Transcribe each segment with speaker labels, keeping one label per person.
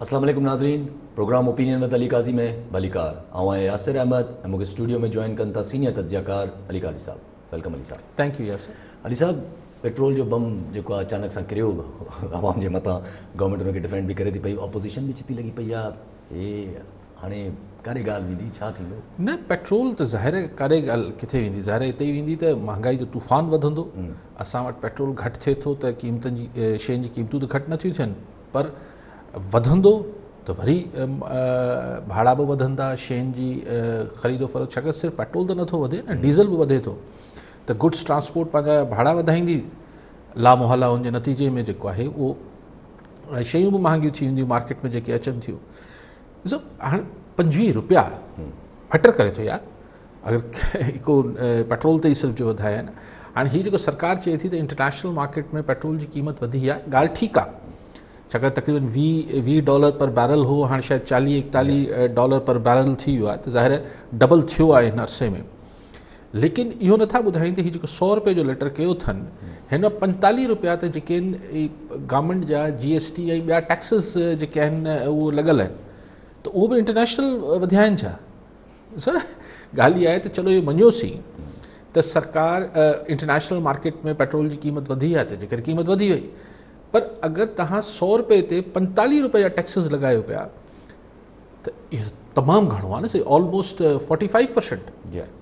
Speaker 1: अस्सलाम वालेकुम नाज़रीन, प्रोग्राम ओपिनियन विद अली काज़ी में भलीकार आऊं यासिर अहमद ऐं मूंखे स्टूडियो में जॉइन कनि था सीनियर तज्ज़ियाकार अली काज़ी साहब। वेलकम अली साहब।
Speaker 2: Thank you Yasir.
Speaker 1: अली साहब, पेट्रोल जो बम जेको आहे अचानक सां किरियो आवाम जे मथां, गवर्नमेंट हुनखे डिफेंड बि करे थी पई, ऑपोजिशन बि चिती लॻी पई आहे, हे हाणे काॾे ॻाल्हि वेंदी, छा थींदो?
Speaker 2: न, पेट्रोल त ज़ाहिर आहे काॾे ॻाल्हि किथे वेंदी, ज़ाहिर हिते ई वेंदी त महांगाई जो तूफ़ान वधंदो। असां वटि पेट्रोल घटि थिए थो त क़ीमतनि जी शयुनि जी क़ीमतूं त घटि नथियूं थियनि, पर वधंदो त वरी भाड़ा बि वधंदा, शयुनि जी ख़रीदो फ़रोख्त, छाकाणि सिर्फ़ु पेट्रोल त नथो वधे न, डीज़ल बि वधे थो, त गुड्स ट्रांसपोर्ट पंहिंजा भाड़ा वधाईंदी, लामोहला हुनजे नतीजे में जेको आहे उहो शयूं बि महांगियूं थी वेंदियूं मार्केट में जेके अचनि थियूं। ॾिसो हाणे 25 रुपया मटर करे थो यार, अगरि को पेट्रोल ते ई सिर्फ़ु जो वधाया आहिनि। हाणे हीअ जेको सरकार चए थी त इंटरनेशनल मार्केट में पेट्रोल जी क़ीमत वधी आहे, ॻाल्हि ठीकु आहे, छाकाणि तक़रीबन $20 पर बैरल हो, हाणे शायदि $40-41 पर बैरल थी वियो आहे, त ज़ाहिर डबल थियो आहे हिन अरसे में। लेकिन इहो नथा ॿुधाइनि त हीअ जेको 100 रुपए जो लीटर कयो अथनि, हिन 45 रुपया त जेके आहिनि गवर्नमेंट जा GST ऐं ॿिया टैक्सिस जेके आहिनि उहो लॻल आहिनि, त उहो बि इंटरनेशनल वधिया आहिनि छा? ॾिसो न, ॻाल्हि इहा आहे त चलो इहो मञोसीं त सरकार इंटरनेशनल मार्केट में पेट्रोल जी क़ीमत वधी आहे त जेकर क़ीमत वधी वई, पर अगरि तव्हां 100 रुपए ते 45 रुपए जा टैक्सिस लॻायो पिया त इहो तमामु घणो आहे न, से ऑलमोस्ट 45%,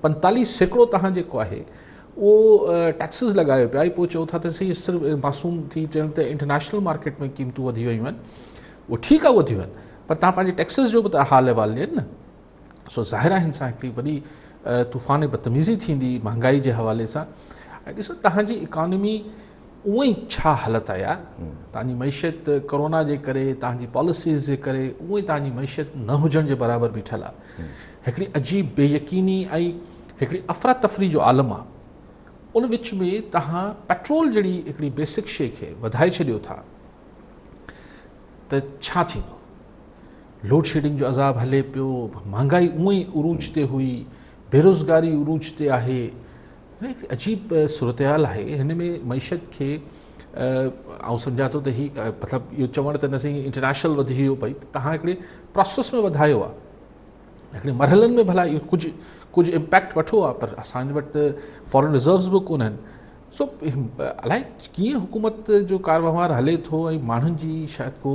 Speaker 2: 45% तव्हां जेको आहे उहो टैक्सिस लॻायो पिया, ऐं पोइ चओ था त सही सिर्फ़ु मासूम थी चवनि त इंटरनेशनल मार्केट में क़ीमतूं वधी वियूं आहिनि, उहो ठीकु आहे वधियूं आहिनि, पर तव्हां पंहिंजे टैक्सिस जो बि त हाल अहिवाल ॾियनि न। सो ज़ाहिर आहे हिन सां हिकिड़ी वॾी तूफ़ान बदतमीज़ी थींदी महांगाई जे हवाले सां। ऐं ॾिसो तव्हांजी इकॉनमी उअं ई छा हालत आहे यार, तव्हांजी मैशियत कोरोना जे करे, तव्हांजी पॉलिसीज़ जे करे उअं ई तव्हांजी मैशियत न हुजण जे बराबरि बीठल आहे। हिकिड़ी अजीब बेयकीनी ऐं हिकिड़ी अफ़रा तफ़री जो आलम आहे, उन विच में तव्हां पेट्रोल जहिड़ी हिकिड़ी बेसिक शइ खे वधाए छॾियो था त छा थींदो? लोड शेडिंग जो अज़ाब हले पियो, महांगाई उअं ई उरूज ते हुई, बेरोज़गारी उरूज ते आहे, हिकिड़ी अजीब सूरत हाल आहे। हिन में मैशियत खे आउं सम्झां थो त हीअ मतिलबु इहो चवण त न सही इंटरनेशनल वधी वियो भई, तव्हां हिकिड़े प्रोसेस में वधायो आहे, हिकिड़े मरहलनि में भला इहो कुझु इम्पैक्ट वठो आहे, पर असांजे वटि फॉरेन रिज़र्व्स बि कोन आहिनि। सो अलाए कीअं हुकूमत जो कारवहिंवार हले थो, ऐं माण्हुनि जी शायदि को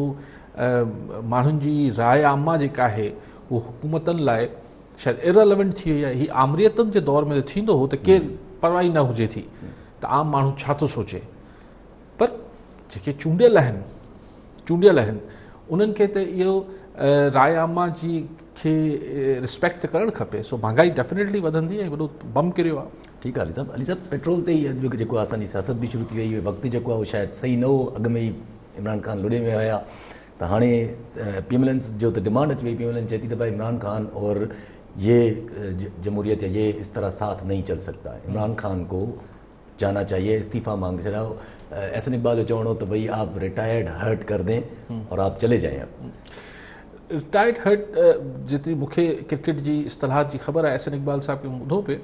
Speaker 2: माण्हुनि जी राय आमा जेका आहे उहो हुकूमतनि लाइ शायदि इररिलेवेंट थी वई आहे। हीअ आमरियतनि जे दौर में थींदो हो त केरु परवाही न हुजे थी त आम माण्हू छा थो सोचे, पर जेके चूंडियल आहिनि उन्हनि खे त इहो राय आमा जी खे रिस्पेक्ट करणु खपे। सो महांगाई डेफिनेटली वधंदी ऐं वॾो बम किरियो आहे।
Speaker 1: ठीकु आहे अली साहब, पेट्रोल ते ई अॼु जेको आहे असांजी सियासत बि शुरू थी वई, वक़्तु जेको आहे उहो शायदि सही न हो, अॻु में ई इमरान ख़ान लुॾे में हुया, त हाणे पीएमएलएन जो त डिमांड अची वई, पीएमएलएन चए थी त भाई इमरान खान और ये जमहूरियत या ये इस तरह साथ नहीं चल सकता है, इमरान खान को जाना चाहिए, इस्तीफ़ा मांग छड़ा। एहसन इकबाल जो चवणो तो भाई आप रिटायर्ड हर्ट कर दें और आप चले जाएं। अब
Speaker 2: रिटायर्ड हर्ट जेतिरी मूंखे क्रिकेट जी इस्तिलाहात जी ख़बर आहे, एहसन इकबाल साहब खे ॿुधो पिए,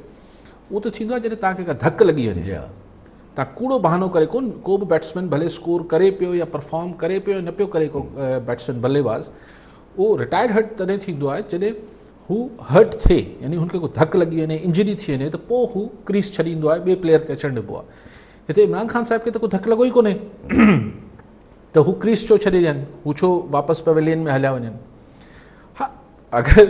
Speaker 2: उहो त थींदो आहे जॾहिं तव्हांखे का धक लॻी वञे, तव्हां कूड़ो बहानो करे को बि बैट्समैन भले स्कोर करे पियो या परफॉर्म करे पियो न पियो करे, को बैट्समैन बल्लेबाज़, उहो रिटायर्ड हर्ट तॾहिं थींदो आहे जॾहिं हू हर्ट थिए, यानी हुनखे को धक लॻी वञे, इंजरी थी वञे, त पोइ हू क्रीज़ छॾींदो आहे, ॿिए प्लेयर खे अचणु ॾिबो आहे। हिते इमरान ख़ान साहिब खे त को धक लॻो ई कोन्हे त हू क्रीज़ छो छॾे ॾियनि, हू छो वापसि पवेलियन में हलिया वञनि। हा, अगरि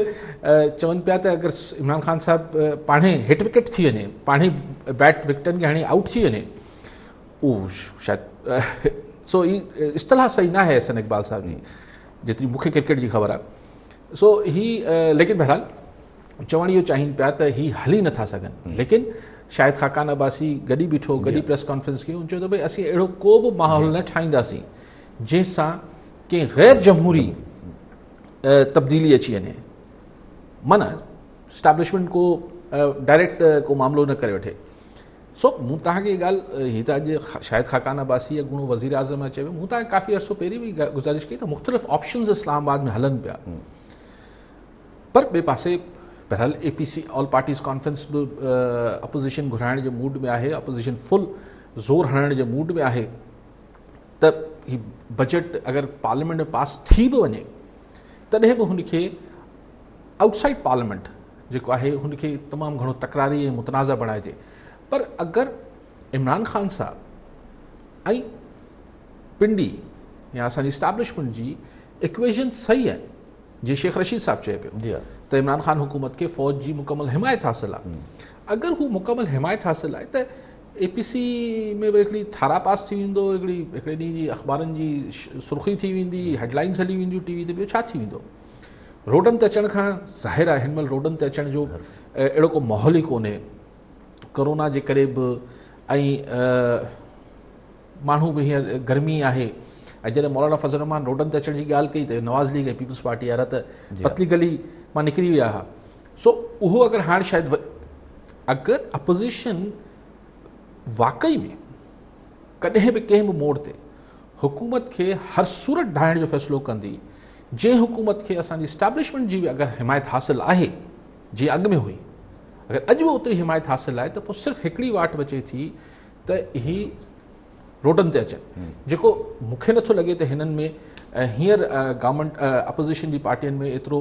Speaker 2: चवनि पिया त अगरि इमरान ख़ान साहिबु पाणे हिट विकेट थी वञे, पाणे बैट विकेटनि खे हणी आउट थी वञे, उहो शायदि सो ही इस्तिलाह सही न आहे एहसन इकबाल साहिब जी, जेतिरी मूंखे क्रिकेट जी ख़बर आहे। सो ही लेकिन बहरहाल चवण इहो चाहिनि पिया त ही हली नथा सघनि, लेकिन शायदि ख़ाकान अब्बासी गॾी बीठो, गॾी प्रेस कॉन्फ्रेंस कयो, चयो त भई असीं अहिड़ो को बि माहौल न ठाहींदासीं जंहिंसां कंहिं गैर जमहूरी तब्दीली अची वञे, माना स्टैब्लिशमेंट को डायरेक्ट को मामिलो न करे वठे। सो मूं तव्हांखे इहा ॻाल्हि, हीअ त अॼु शायदि ख़ाकान अब्बासी या गुणो वज़ीर आज़म अचे वियो, मूं तव्हांखे काफ़ी अर्सो पहिरीं बि गुज़ारिश कई त मुख़्तलिफ़ ऑप्शन्स इस्लामाबाद में हलनि पिया, पर ॿिए पासे बहरहाल APC ऑल पार्टीज़ कॉन्फ्रेंस बि अपोज़िशन घुराइण जे मूड में आहे, अपोज़िशन फुल ज़ोर हणण जे मूड में आहे त ही बजट अगरि पार्लियामेंट में पास थी बि वञे तॾहिं बि हुनखे आउटसाइड पार्लियामेंट जेको आहे हुनखे तमामु घणो तकरारी ऐं मुतनाज़ा बणाइजे। पर अगरि इमरान ख़ान साहब ऐं पिंडी या असांजी इस्टेब्लिशमेंट जी इक्वेशन सही आहे, जीअं शेख रशीद साहब चए पियो त इमरान ख़ान हुकूमत खे फ़ौज जी मुकमल हिमायत हासिलु आहे। अगरि हू मुकमल हिमायत हासिलु आहे त APC में बि हिकिड़ी थारा पास थी वेंदो, हिकिड़े ॾींहं जी अख़बारनि जी सुर्ख़ी थी वेंदी, हेडलाइन्स हली वेंदियूं टीवी ते, ॿियो छा थी वेंदो। रोडनि ते अचण खां ज़ाहिर आहे हिन महिल रोडनि ते अचण जो अहिड़ो को माहौल ई कोन्हे, कोरोना जे करे बि ऐं माण्हू बि हींअर गर्मी आहे। ऐं जॾहिं मौलाना फज़ल रहमान रोडनि ते अचण जी ॻाल्हि कई त नवाज़ लीग ऐं पीपल्स पार्टी वारा त पतली गली मां निकिरी विया हुआ। सो उहो अगरि हाणे शायदि अगरि अपोज़िशन वाक़ई में कॾहिं बि कंहिं बि मोड़ ते हुकूमत खे हर सूरत ढाइण जो फ़ैसिलो कंदी, जंहिं हुकूमत खे असांजी इस्टेब्लिशमेंट जी बि अगरि हिमायत हासिलु आहे, जीअं अॻु में हुई, अगरि अॼु बि ओतिरी हिमायत हासिलु आहे त पोइ सिर्फ़ु हिकिड़ी वाट बचे थी त ही रोडनि ते अचनि, जेको मूंखे नथो लॻे त हिननि में हींअर गवर्नमेंट अपोज़िशन जी पार्टियुनि में एतिरो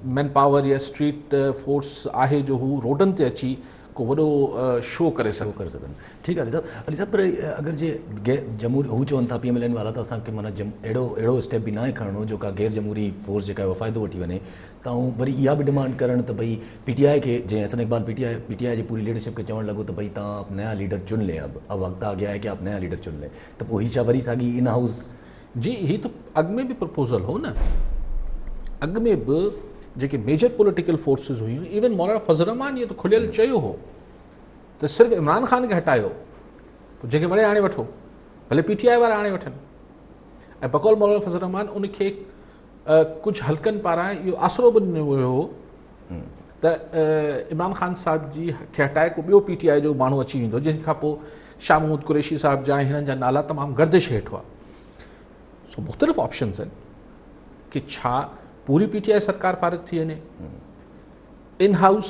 Speaker 2: मैन पावर या स्ट्रीट फोर्स आहे जो हू रोडनि ते अची को वॾो शो करे सघनि।
Speaker 1: ठीकु आहे अली साहब, पर अगरि जे जमूरी हू चवनि था PMLN वारा त असांखे माना अहिड़ो स्टेप बि न आहे खणणो जो का गैर जमूरी फोर्स जेका आहे उहो फ़ाइदो वठी वञे, त ऐं वरी इहा बि डिमांड करणु त भई PTI खे, जैसे हसन इकबाल PTI जी पूरी लीडरशिप खे चवणु लॻो त भई तव्हां आप नया लीडर चुन लें, अब वक्त आ गया है कि आप नया लीडर चुन लें, त पोइ हीअ छा वरी साॻी इन हाउस?
Speaker 2: जी, ही त अॻु में बि प्रपोज़ल हो न, अॻु में बि जेके मेजर पॉलिटिकल फोर्सिस हुयूं, इवन मौलाना फज़ल रहमान इहो त खुलियल चयो हो त सिर्फ़ु इमरान ख़ान खे हटायो, पोइ जेके वणे आणे वठो, भले PTI वारा आणे वठनि। ऐं बकौल मौलाना फज़ल रहमान उनखे कुझु हल्कनि पारां इहो आसिरो बि ॾिनो वियो हो त इमरान ख़ान साहिब जी खे हटाए को ॿियो PTI जो माण्हू अची वेंदो, जंहिंखां पोइ शाह महमूद कुरैशी साहिब जा हिननि जा नाला तमामु गर्दिश हेठि हुआ। सो मुख़्तलिफ़ ऑप्शन्स आहिनि कि छा पूरी PTI सरकार फारिग थी वञे, इन हाउस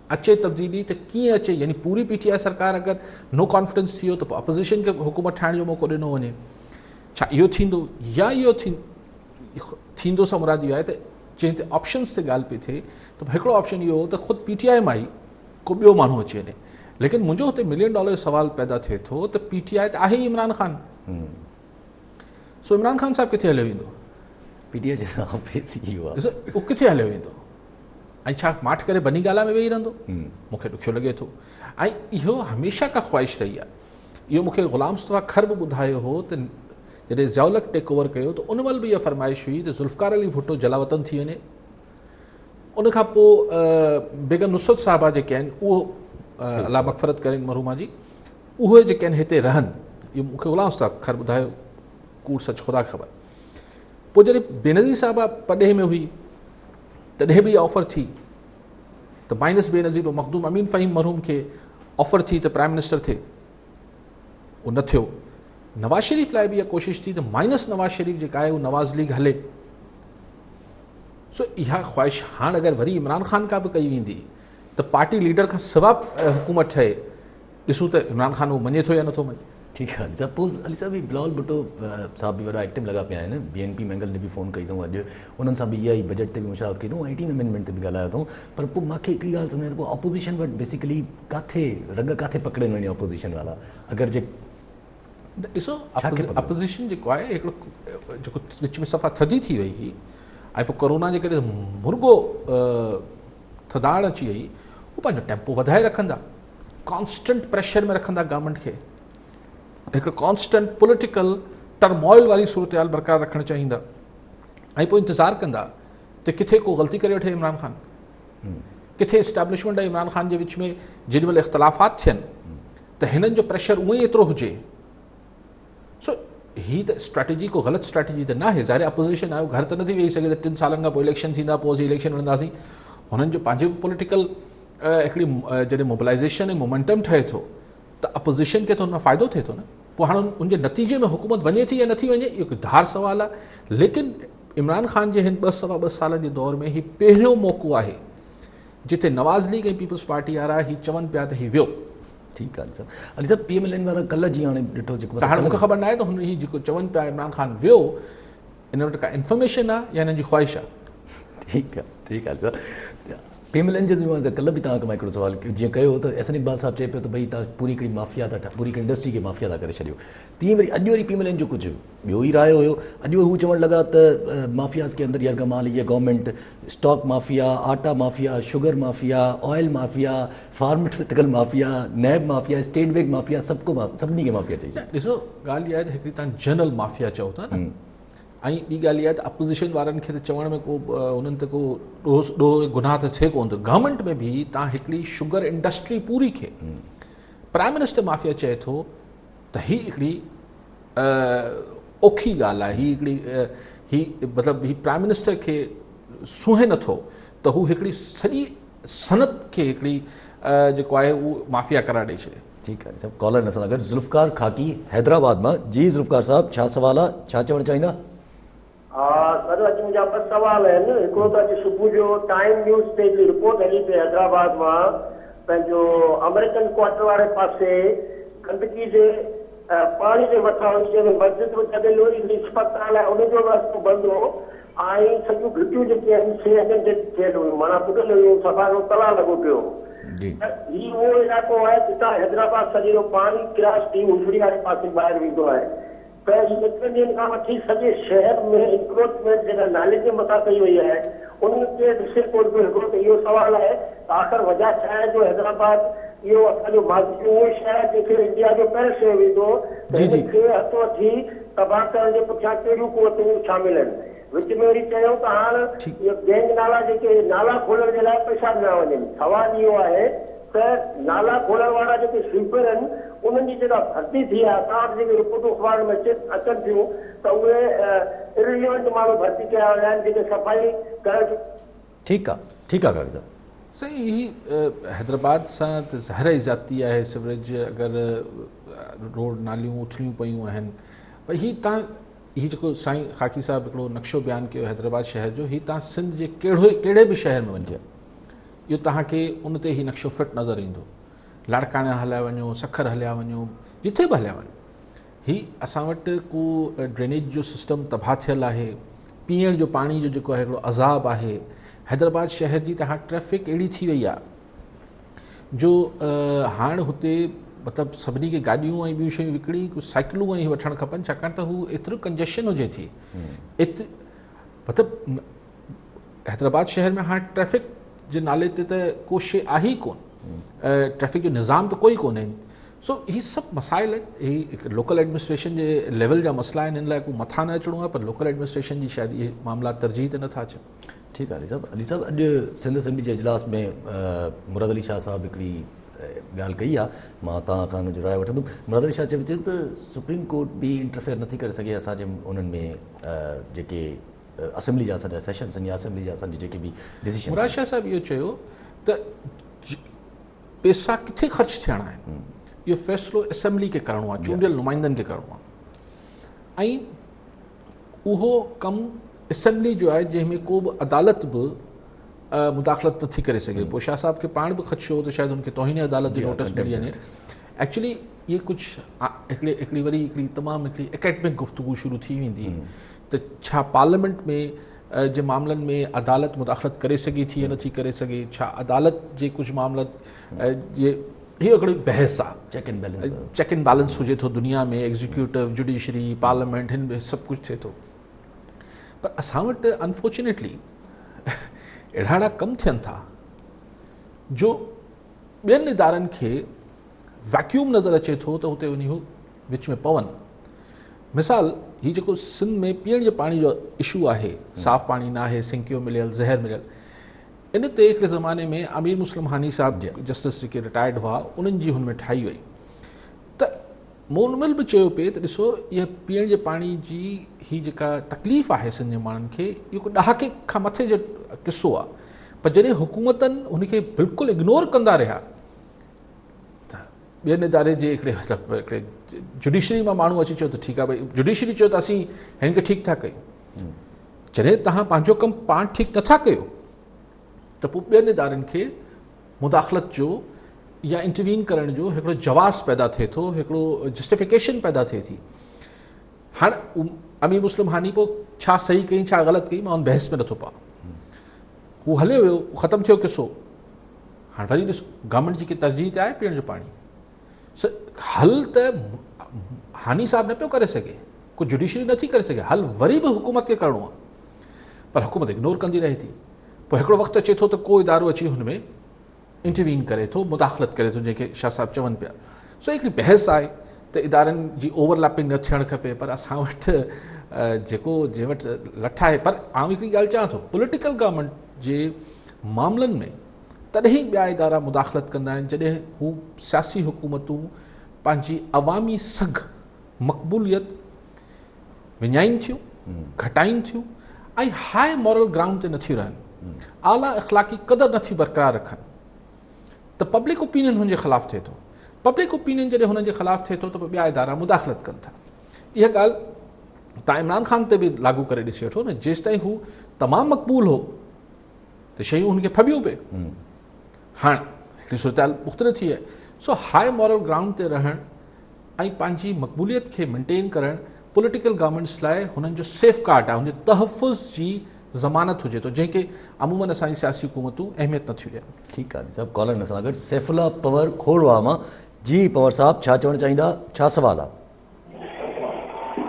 Speaker 2: अचे तब्दीली त कीअं अचे, यानी पूरी PTI सरकार अगरि नो कॉन्फिडेंस थी वियो त पोइ अपोज़िशन खे हुकूमत ठाहिण जो मौक़ो ॾिनो वञे, छा इहो थींदो या इहो थींदो? सां मुराद इहो आहे त जंहिं ते ऑप्शन्स ते ॻाल्हि पई थिए त हिकिड़ो ऑप्शन इहो हो त ख़ुदि PTI मां ई को ॿियो माण्हू अची वञे। लेकिन मुंहिंजो हुते $1 मिलियन सुवाल पैदा थिए थो त PTI त आहे ई इमरान ख़ान, सो इमरान ख़ान साहिबु किथे हलियो वेंदो?
Speaker 1: PTI जे सां थी वियो आहे,
Speaker 2: उहो किथे हलियो वेंदो? ऐं छा माठ करे बनी गाला में वेही रहंदो? मूंखे ॾुखियो लॻे थो। ऐं इहो हमेशह का ख़्वाहिश रही आहे। इहो मूंखे ग़ुलाम मुस्तफ़ा खर बि ॿुधायो हो त जॾहिं ज़ियाउलक टेक ओवर कयो त उन महिल बि इहा फरमाइश हुई त ज़ुल्फ़कार अली भुट्टो जलावतन थी वञे, उनखां पोइ बेगम नुसरत साहिबा जेके आहिनि उहो अल्लाह मग़फ़रत करें मरहूमा जी, उहे जेके आहिनि हिते रहनि, इहो मूंखे ग़ुलाम मुस्तफ़ा खर ॿुधायो, कूड़ सच ख़ुदा ख़बर। पोइ जॾहिं बेनज़ीर साहिबा पॾे में हुई तॾहिं बि इहा ऑफर थी त माइनस बेनज़ीर मखदूम अमीन फ़हीम मरहूम खे ऑफर थी त प्राइम मिनिस्टर थिए, उहो न थियो। नवाज़ शरीफ़ लाइ बि इहा कोशिशि थी त माइनस नवाज़ शरीफ़ जेका आहे उहा नवाज़ लीग हले। सो इहा ख़्वाहिश हाणे अगरि वरी इमरान ख़ान खां बि कई वेंदी त पार्टी लीडर खां सवाइ हुकूमत ठहे, ॾिसूं त इमरान ख़ान उहो मञे थो या नथो मञे।
Speaker 1: ठीकु आहे सपोज़ अली साहब, बिलावल भुट्टो साहब बि वॾा एक्टिव लॻा पिया आहिनि, BNP मैंगल ने बि फ़ोन कई अथऊं अॼु, उन्हनि सां बि इहा ई बजट ते बि मुशावरत कई अथऊं, 18 अमेंडमेंट ते बि ॻाल्हायो अथऊं। पर पोइ मूंखे हिकिड़ी ॻाल्हि सम्झ में पोइ अपोज़िशन वटि बेसिकली किथे रंग किथे पकड़नि वञे अपोज़िशन वारा? अगरि जे
Speaker 2: ॾिसो अपोज़िशन जेको आहे हिकिड़ो जेको विच में सफ़ा थधी थी वई हुई ऐं पोइ कोरोना जे करे मुर्गो थधाड़ अची वई, उहो पंहिंजो टेम्पो वधाए रखंदा, कॉन्स्टेंट प्रेशर में रखंदा गवर्नमेंट खे, हिकिड़ो कॉन्स्टेंट पॉलिटिकल टर्मोइल वारी सूरत हाल बरक़रार रखणु चाहींदा, ऐं पोइ इंतज़ारु कंदा त किथे को ग़लती करे वठे इमरान ख़ान, किथे इस्टेब्लिशमेंट ऐं इमरान ख़ान जे विच में जेॾी महिल इख़्तिलाफ़ात थियनि त हिननि जो प्रेशर उअं ई एतिरो हुजे। सो ही त स्ट्रेटेजी को ग़लति स्ट्रेटेजी त न आहे। ज़ाहिर अपोज़िशन आयो, घर त नथी वेही सघे त 3 सालनि खां पोइ इलेक्शन थींदा, पोइ असीं इलेक्शन लड़ंदासीं। हुननि जो पंहिंजो पॉलिटिकल हिकिड़ी जॾहिं मोबिलाइज़ेशन ऐं मोमेंटम ठहे थो त अपोज़िशन खे त हुन फ़ाइदो थिए थो न। पोइ हाणे उनजे नतीजे में हुकूमत वञे थी या नथी वञे, इहो हिकु धार सुवाल आहे। लेकिन इमरान ख़ान जे हिन 2 सालनि जे दौर में ही पहिरियों मौक़ो आहे जिथे नवाज़ लीग ऐं पीपल्स पार्टी वारा ही चवनि पिया त ही वियो।
Speaker 1: ठीकु आहे सर। अली साहिब PMLN वारा कल्ह जीअं हाणे ॾिठो जेको
Speaker 2: त हाणे मूंखे ख़बर न आहे त हुन ही जेको चवनि पिया इमरान ख़ान वियो, इन वटि का इंफॉर्मेशन आहे या हिननि जी ख़्वाहिश आहे?
Speaker 1: ठीकु आहे पेमलन जो मां कल्ह बि तव्हांखे मां हिकिड़ो सुवाल जीअं कयो त एहसन इक़बाल साहब चए पियो त भई तव्हां पूरी हिकिड़ी माफ़िया था पूरी हिकिड़ी इंडस्ट्री खे माफ़िया था करे छॾियो, तीअं वरी अॼु वरी पेमलन जो कुझु ॿियो ई रायो हुयो। अॼु हू चवणु लॻा त माफ़ियाज़ के अंदर यरगमाल ये गवर्नमेंट स्टॉक माफ़िया, आटा mafia, sugar mafia, oil mafia, pharmaceutical mafia, NAB mafia, state bank mafia, सभिनी खे माफ़िया चई।
Speaker 2: ॾिसो ॻाल्हि इहा आहे त हिकिड़ी तव्हां जनरल माफ़िया चओ था न, ऐं ॿी ॻाल्हि इहा आहे त अपोज़िशन वारनि खे त चवण में को उन्हनि ते को ॾोह गुनाह त थिए कोन थो। गवर्नमेंट में बि तव्हां हिकिड़ी शुगर इंडस्ट्री पूरी खे प्राइम मिनिस्टर माफ़िया चए थो त ही हिकिड़ी औखी ॻाल्हि आहे, ही हिकिड़ी मतिलबु ही प्राइम मिनिस्टर खे सूंहे नथो त हू हिकिड़ी सॼी सनत खे हिकिड़ी जेको आहे उहो माफ़िया करार ॾेई छॾे।
Speaker 1: ठीकु आहे सभु कॉलर असां गॾु ज़ुल्फ़कार खाकी हैदराबाद मां। जी ज़ुल्फ़कार साहब छा सवाल आहे, छा चवणु चाहींदा?
Speaker 3: हा सर, अॼु मुंहिंजा ॿ सवाल आहिनि। हिकिड़ो त अॼु सुबुह जो टाइम न्यूज़ ते हिकिड़ी रिपोर्ट हली पई हैदराबाद मां, पंहिंजो अमेरिकन क्वार्टर वारे पासे गंदगी जे पाणी जे मथां मस्जिद में जॾहिं लोरी अस्पताल आहे उनजो रस्तो बंदि हो ऐं सॼियूं घिटियूं जेके आहिनि सिहनि ते थियल हुयूं, माना पुटल हुयूं, सफ़ा तला लॻो पियो। ही उहो इलाइक़ो आहे जितां हैदराबाद सॼो पाणी क्रॉस थी उजड़ी वारे पासे ॿाहिरि वेंदो आहे। त एतिरनि ॾींहंनि खां वठी सॼे शहर में इंक्रोचमेंट जेका नाले जे मथां कई वई आहे उन्हनि खे ॾिसे कोन पियो। हिकिड़ो त इहो सवाल आहे त आख़िर वजह छा आहे जो हैदराबाद इहो असांजो उहो शहर जंहिंखे इंडिया जो पहिरियों शहर वेंदो त हिनखे हथो वठी तबाह करण जे पुठियां कहिड़ियूं क़ुवतूं शामिल आहिनि। विच में वरी चयूं त हाणे इहे गैंग नाला जेके नाला खोलण जे लाइ पैसा ॾिना वञनि। सवाल इहो आहे त नाला खोलण वारा जेके स्वीपर आहिनि उन्हनि जी जेका भर्ती थी आहे, असां वटि जेके रिपोर्टूं अख़बार में अचनि थियूं त उहे इरिलीवेंट माण्हू भर्ती कया विया आहिनि जेके सफ़ाई करण।
Speaker 1: ठीकु आहे काग़ज़
Speaker 2: सही। ही हैदराबाद सां त ज़हर ई ज़ाती आहे। सिवरेज अगरि रोड नालियूं उथलियूं पियूं आहिनि, भई ही तव्हां ही जेको साईं खाकी साहिबु हिकिड़ो नक्शो बयानु कयो हैदराबाद शहर जो, ही तव्हां सिंध जे कहिड़े बि शहर में वञो इहो तव्हांखे उन ते ही नक्शो फिट नज़र ईंदो। लाड़काणा हलिया वञो, सखर हलिया वञो, जिथे बि हलिया वञो, ही असां वटि को ड्रेनेज जो सिस्टम तबाह थियल आहे। पीअण जो पाणी जो जेको आहे हिकिड़ो अज़ाब आहे। हैदराबाद शहर जी त हाणे ट्रैफ़िक अहिड़ी थी वई आहे जो हाणे हुते मतिलबु सभिनी खे गाॾियूं ऐं ॿियूं शयूं विकिणी कुझु साइकिलूं ऐं वठणु खपनि, छाकाणि त हू एतिरो कंजेशन हुजे थी। मतिलबु हैदराबाद शहर में हाणे ट्रैफ़िक जे नाले ते त को शइ आहे ई कोन, ट्रैफ़िक जो निज़ाम त कोई कोन्हे। सो ही सभु मसाइल आहिनि। ही लोकल एडमिनिस्ट्रेशन जे लेवल जा मसइला आहिनि, हिन लाइ को मथां न अचिणो आहे, पर लोकल एडमिनिस्ट्रेशन जी शायदि इहे मामला तरजीह ते नथा अचनि।
Speaker 1: ठीकु आहे अली साहब अॼु सिंध असेंबली जे इजलास में मुराद अली शाह साहब हिकिड़ी ॻाल्हि कई आहे, मां तव्हां खां हुनजो राय वठंदुमि। मुराद अली शाह चए त सुप्रीम कोर्ट बि इंटरफेयर नथी करे सघे असांजे उन्हनि में जेके असेंबली जा असांजा सेशन्स आहिनि या असेंबली जा असांजी जेके बि डिसीशन।
Speaker 2: मुराद शाह साहिबु इहो चयो त पैसा किथे ख़र्च थियणा आहिनि इहो फ़ैसिलो असेंबली खे करिणो आहे, चूंडियल नुमाइंदनि खे करिणो आहे। ऐं उहो कमु असेंबली जो आहे जंहिंमें को बि अदालत बि मुदाख़लत नथी करे सघे। पोइ शाह साहब खे पाण बि ख़दशो हो त शायदि हुनखे तौहीन अदालत जो नोटिस मिली वञे। एक्चुअली इहे कुझु हिकिड़ी तमामु हिकिड़ी एकेडमिक गुफ़्तगू शुरू थी वेंदी त छा पार्लियामेंट में जे मामलनि में अदालत मुदाख़लत करे सघे थी या नथी करे सघे, छा अदालत जे कुझु मामला जे हीअ हिकिड़ी बहस आहे। चेक एंड बैलेंस हुजे थो दुनिया में, एग्जीक्यूटिव, जुडिशरी, पार्लियामेंट, हिन में सभु कुझु थिए थो। पर असां वटि अनफॉर्चुनेटली अहिड़ा कम थियनि था जो ॿियनि इदारनि खे वैक्यूम नज़र अचे थो त हुते वञी हू विच में पवनि। मिसाल ही जेको सिंध में पीअण जे पाणी जो इशू आहे, साफ़ पाणी न आहे, सिंकियो मिलियल, ज़हर मिलियल, इन ते हिकिड़े ज़माने में अमीर मुस्लिम हानी साहब जस्टिस जेके रिटायर्ड हुआ उन्हनि जी हुन में ठाही वई। त मोनमल बि चयो पिए त ॾिसो इहा पीअण जे पाणी जी ही जेका तकलीफ़ आहे सिंध जे माण्हुनि खे, इहो को ॾहाके खां मथे जो किसो आहे। पर जॾहिं हुकूमतनि हुनखे बिल्कुलु इग्नोर कंदा रहिया त ॿियनि इदारे जे हिकिड़े जुडिशरी मां माण्हू अची चयो त ठीकु आहे भई जुडिशरी चयो त असीं हिन खे ठीकु था कयूं। जॾहिं तव्हां पंहिंजो कमु पाण ठीकु नथा कयो त पोइ ॿियनि इदारनि खे मुदाख़लत जो या इंटरवीन करण जो हिकिड़ो जवाज़ पैदा थिए थो, हिकिड़ो जस्टिफिकेशन पैदा थिए थी। हाणे अमीर मुस्लिम हानी पोइ छा सही कई छा ग़लति कई, मां उन बहस में नथो पावां। हू हलियो वियो, ख़तमु थियो किसो। हाणे वरी ॾिसो गवर्नमेंट जी की तरजीह ते आहे पीअण जो पाणी। हल त हानी साहब न पियो करे सघे, को जुडिशरी नथी करे सघे, हल वरी बि हुकूमत खे करिणो आहे, पर हुकूमत इग्नोर कंदी रहे थी। पोइ हिकिड़ो वक़्तु अचे थो त को इदारो अची हुन में इंटरवीन करे थो, मुदाख़लत करे थो, जेके शाह साहब चवनि पिया। सो हिकिड़ी बहस आहे त इदारनि जी ओवरलैपिंग न थियणु खपे, पर असां वटि जेको जंहिं वटि लठ आहे। पर आउं हिकिड़ी ॻाल्हि चवां थो, पॉलिटिकल गवर्नमेंट जे मामलनि में तॾहिं ॿिया इदारा मुदाख़लत कंदा आहिनि जॾहिं हू सियासी हुकूमतूं पंहिंजी अवामी सघ मक़बूलियत विञाइनि थियूं, घटाइनि थियूं ऐं हाई मॉरल ग्राउंड ते नथियूं रहनि, आला अख़लाक़ी क़दर नथियूं बरक़रार रखनि, त पब्लिक ओपिनियन हुनजे ख़िलाफ़ु थिए थो। पब्लिक ओपिनियन जॾहिं हुनजे ख़िलाफ़ु थिए थो त पोइ ॿिया इदारा मुदाख़लत कनि था। इहा ॻाल्हि तव्हां इमरान ख़ान ते बि लागू करे ॾिसी वठो न, जेसि ताईं हू तमामु मक़बूल हो त शयूं हुनखे फबियूं पए। हाणे हिकिड़ी सूरत मुख़्तलिफ़ थी आहे। सो हाई मॉरल ग्राउंड ते रहणु ऐं पंहिंजी मक़बूलियत खे मेंटेन करणु पॉलिटिकल गवर्नमेंट्स लाइ हुननि जो सेफ गार्ड आहे, हुनजे तहफ़ुज़ जी ज़मानत हुजे थो, जंहिंखे अमूमन असांजी सियासी हुकूमतूं अहमियत नथियूं ॾियनि।
Speaker 1: ठीकु आहे सभु कॉलर सां गॾु सैफुल्ला पवर खोड़वा मां। जी पवर साहब छा चवणु चाहींदा, छा सवाल आहे?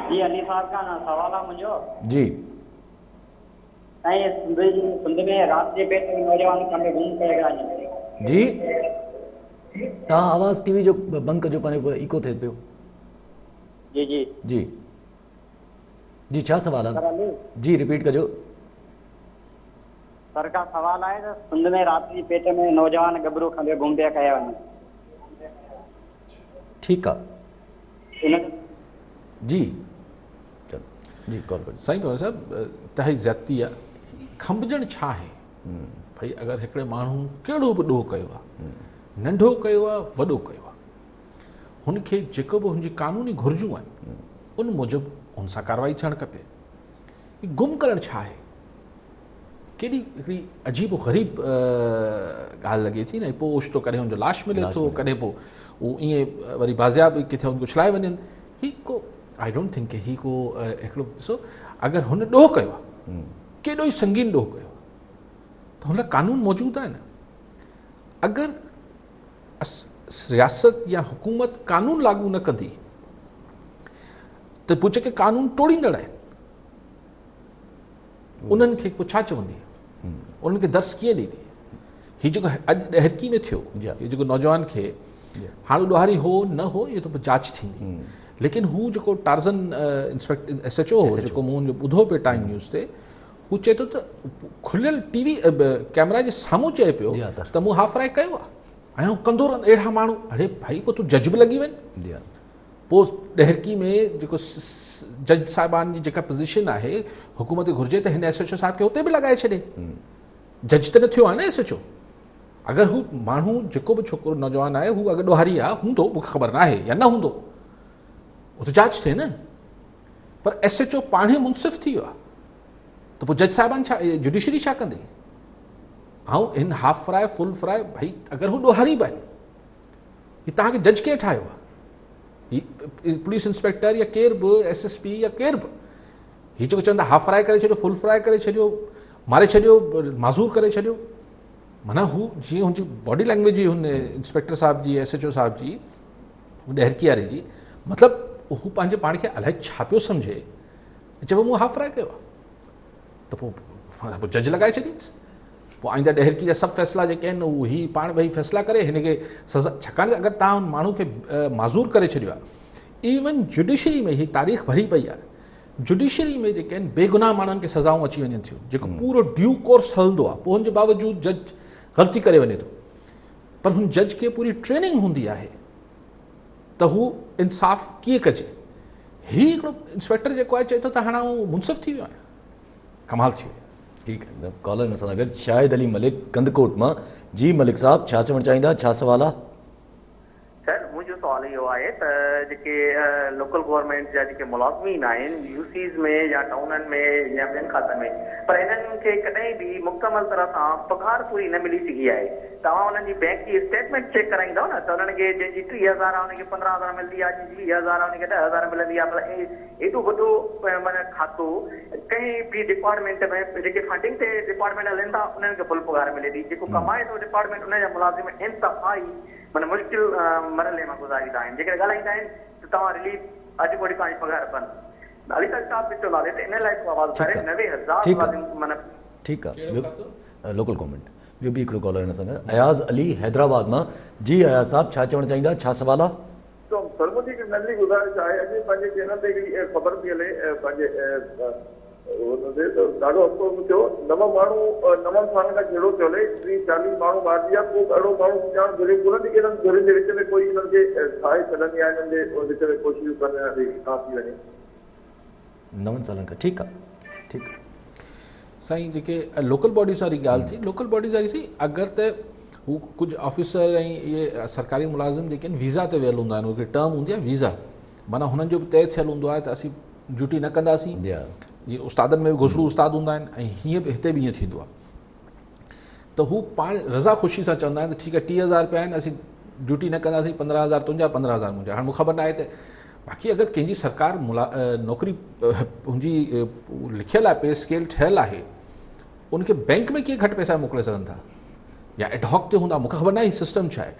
Speaker 4: जी अली साहब का ना सवाल आहे मुंहिंजो।
Speaker 1: जी
Speaker 4: सिंध में रात जे पेट में नौजवान कमरे गुम करे विया।
Speaker 1: जी तव्हां आवाज़ टीवी जो बंदि कजो, पंहिंजो इको थिए पियो।
Speaker 4: जी जी
Speaker 1: जी जी छा सवाल आहे? जी रिपीट कजो।
Speaker 4: सर का सवाल आहे त सिंध में रात जी पेट में नौजवान गबरू खंबे गुम पिया कया वञनि।
Speaker 1: ठीकु आहे जी चलो जी कॉल कजो।
Speaker 2: साईं पवन साहब तही ज़्यादती आहे। खंबजणु छा आहे भई, अगरि हिकिड़े माण्हू कहिड़ो बि ॾोह कयो आहे, नंढो कयो आहे वॾो कयो आहे, हुनखे जेको बि हुनजी कानूनी घुरिजूं आहिनि उन मूजिबि हुन सां कार्रवाई थियणु खपे। गुम करणु छा आहे? केॾी हिकिड़ी अजीब ग़रीब ॻाल्हि लॻे थी न। पोइ ओचितो कॾहिं हुनजो लाश मिले थो, कॾहिं पोइ उहो ईअं वरी बाज़ियाब किथे हुनखे उछलाए वञनि। ही को आई डोंट थिंक ही को हिकिड़ो ॾिसो, अगरि हुन ॾोह कयो आहे, केॾो ई संगीन ॾोह कयो आहे, त हुन लाइ कानून मौजूदु आहे न। अगरि रियासत या हुकूमत कानून लागू न कंदी त पोइ जेके कानून टोड़ींदड़ आहिनि उन्हनि खे पोइ छा चवंदी, उन्हनि खे दर्स कीअं ॾींदी? हीउ जेको अॼु ॾहरकी में थियो, हीउ जेको नौजवान खे हाणे ॾोहारी हो न हो, इहो त पोइ जांच थींदी। लेकिन हू जेको टार्ज़न इंस्पेक्टर SHO हो, जेको मूं हुनजो ॿुधो पियो टाइम न्यूज़ ते, हू चए थो त खुलियल टीवी कैमरा जे साम्हूं चए पियो त मूं हाफ फ्राई कयो आहे ऐं कंदो रहंदो। अहिड़ा माण्हू, अड़े भाई पोइ तूं जज बि लॻी वञ। पोइ ॾहरकी में जेको जज साहिबान जी जेका पोज़ीशन आहे, हुकूमत घुरिजे त हिन SHO साहिब खे हुते बि लॻाए छॾे। जज त न थियो आहे न SHO। अगरि हू माण्हू जेको बि छोकिरो नौजवान आहे, हू अगरि ॾोहारी आहे हूंदो, मूंखे ख़बर न आहे या न हूंदो, उहो त जांच थिए न। पर SHO पाणे मुनसिफ़ थी वियो आहे, त पोइ जज साहिबान छा, जुडिशरी छा कंदी? ऐं हिन हाफ फ्राई फुल फ्राई, भाई अगरि हू ॾोहारी बि आहिनि, हीउ तव्हांखे जज केरु ठाहियो आहे? हीउ पुलिस इंस्पेक्टर या केर बि SSP या केर बि, हीउ जेको चवंदा हाफ फ्राई करे छॾियो, फुल फ्राई करे छॾियो, मारे छॾियो, माज़ूर करे छॾियो, माना हू जीअं हुनजी बॉडी लैंग्वेज जी, हुन इंस्पेक्टर साहिब जी, SHO साहिब जी, ॾहरकी वारे जी, मतिलबु हू पंहिंजे पाण खे अलाए छा पियो सम्झे, चइबो मूं हाफ फ्राई कयो आहे, त पोइ जज लॻाए छॾींसि। पोइ आईंदा ॾहरकी जा सभु फ़ैसिला जेके आहिनि उहे ही पाण वेही फ़ैसिला करे हिनखे सज़ा। छाकाणि त अगरि तव्हां हुन माण्हू खे माज़ूर करे छॾियो आहे, इवन जुडिशरी में ही तारीख़ भरी पई आहे, जुडिशरी में जेके आहिनि बेगुनाह माण्हुनि खे सज़ाऊं अची वञनि थियूं, जेको पूरो ड्यू कोर्स हलंदो आहे, पोइ हुनजे बावजूदि जज ग़लती करे वञे थो, पर हुन जज खे पूरी ट्रेनिंग हूंदी आहे त हू इंसाफ़ कीअं कजे। हीउ हिकिड़ो इंस्पेक्टर जेको आहे चए थो त हाणे आउं मुनसिफ़ थी वियो आहियां, कमाल थी वियो।
Speaker 1: ठीकु आहे, कॉलर सां गॾु शाहिद अली मलिक कंदकोट मां। जी मलिक साहब छा चवणु चाहींदा, छा सवाल आहे?
Speaker 5: सर मुंहिंजो सुवाल इहो आहे त जेके लोकल गवर्नमेंट जा जेके मुलाज़मीन आहिनि यूसीज़ में या टाउननि में या ॿियनि खातनि में, पर इन्हनि खे कॾहिं बि मुकमल तरह सां पघार पूरी न मिली सघी आहे। तव्हां हुननि जी बैंक जी स्टेटमेंट चेक कराईंदव न त हुननि खे जंहिंजी 30,000 आहे हुनखे 15,000 मिलंदी आहे, जंहिंजी 20,000 आहे हुनखे 10,000 मिलंदी आहे। पर एॾो वॾो माना खातो कंहिं बि डिपार्टमेंट में जेके फंडिंग ते डिपार्टमेंट हलनि था उन्हनि खे फुल पघार मिले थी। जेको कमाए थो डिपार्टमेंट उनजा मुलाज़िम इंतहाई माना मुश्किल मरहले मां गुज़ारींदा आहिनि। जेकॾहिं ॻाल्हाईंदा आहिनि त तव्हां रिलीफ अॼु कोड़ी तव्हांजी पघार बंदि अली तक साहब पिछो नाले त इन लाइ आवाज़ करे 90,000 मुलाज़िम माना
Speaker 1: ठीकु आहे। लोकल गवर्नमेंट ॿियो बि हिकिड़ो कॉलर हिन सां गॾु अयाज़ अली हैदराबाद मां। जी अयाज़ साहब छा चवणु चाहींदा, छा सवाल आहे?
Speaker 6: तो सरमती की नंढी गुज़ारिश आहे, अॼु पंहिंजे चैनल ते हिकिड़ी ख़बर थी हले पंहिंजे हुनते त ॾाढो अफ़सोस थियो, नव सालनि खां जहिड़ो थियो हले 30-40 माण्हू मारिजी विया। को अहिड़ो माण्हू ॼाण घुरे कोन्हे की हिननि घुरनि जे विच में कोई हिननि खे ठाहे छॾंदी आहे, हिननि जे विच में कोशिशि कंदी आहे कां थी वञे
Speaker 1: 9 सालनि खां। ठीकु आहे, ठीकु आहे
Speaker 2: साईं। जेके लोकल बॉडीज़ वारी ॻाल्हि थी, लोकल बॉडीज़ वारी सी अगरि त हू कुझु ऑफिसर ऐं इहे सरकारी मुलाज़िम जेके आहिनि वीज़ा ते वियल हूंदा आहिनि, उनखे टर्म हूंदी आहे वीज़ा, माना हुननि जो बि तय थियल हूंदो आहे त असीं ड्यूटी न कंदासीं। जीअं उस्तादनि में बि घुसड़ू उस्ताद हूंदा आहिनि ऐं हीअं बि हिते बि ईअं थींदो आहे त हू पाण रज़ा ख़ुशी सां चवंदा आहिनि त ठीकु आहे 30,000 रुपया आहिनि, असीं ड्यूटी न कंदासीं, 15,000 तुंहिंजा 15,000 मुंहिंजा। हाणे मूंखे ख़बर न आहे त बाक़ी अगरि कंहिंजी सरकार नौकिरी हुनजी लिखियलु आहे, पे स्केल ठहियलु आहे, उनखे बैंक में कीअं घटि पैसा मोकिले सघनि था या एडहॉक ते हूंदा, मूंखे ख़बर न आहे सिस्टम छा आहे।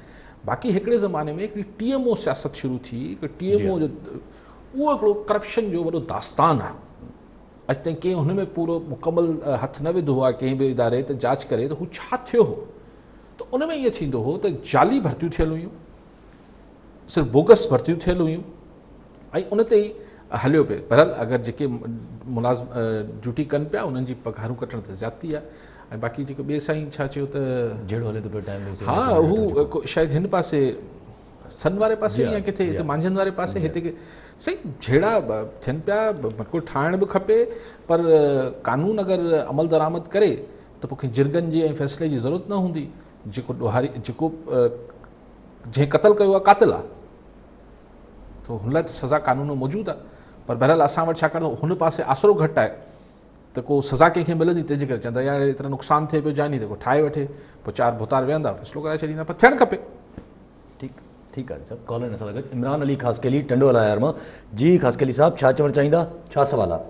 Speaker 2: बाक़ी हिकिड़े ज़माने में हिकिड़ी TMO सियासत शुरू थी, हिकु TMO जो उहो हिकिड़ो करप्शन जो वॾो दास्तान आहे। अॼु ताईं कंहिं हुन में पूरो मुकमल हथु न विधो आहे कंहिं बि इदारे त जांच करे त हू छा थियो हो। त उन में ईअं थींदो हो त जाली भर्तियूं थियल हुयूं, सिर्फ़ु बोगस भर्तियूं थियल हुयूं ऐं उन ते ई हलियो पियो। बहरहाल अगरि जेके मुलाज़िम ड्यूटी कनि पिया उन्हनि जी पघारूं कटण त ज़्यादती आहे। ऐं बाक़ी जेको ॿिए साईं छा चयो त
Speaker 1: जहिड़ो हले थो पियो टाइम,
Speaker 2: हा हू शायदि हिन पासे सन वारे पासे या किथे हिते मांझंदि वारे पासे हिते सही जहिड़ा थियनि पिया बिल्कुलु ठाहिण बि खपे, पर कानून अगरि अमल दरामद करे त पोइ जिरगनि जी ऐं फ़ैसिले जी ज़रूरत न हूंदी। जेको ॾोहारी जेको जंहिं क़तल कयो आहे कातिल आहे त हुन लाइ त सज़ा कानून मौजूदु आहे। पर बहरहाल असां वटि छाकाणि हुन पासे आसिरो घटि आहे त को सज़ा कंहिंखे मिलंदी, तंहिंजे करे चवंदा यार एतिरा नुक़सानु थिए पियो जानी, त को ठाहे वठे, पोइ 4 भुतार वेहंदा फ़ैसिलो कराए छॾींदा, पर थियणु खपे।
Speaker 1: ठीकु आहे सभु कॉलर हिन सां गॾु इमरान अली ख़ासकेली टंडोला यार मां। जी ख़ासकेली साहब छा चवणु चाहींदा, छा सवाल आहे?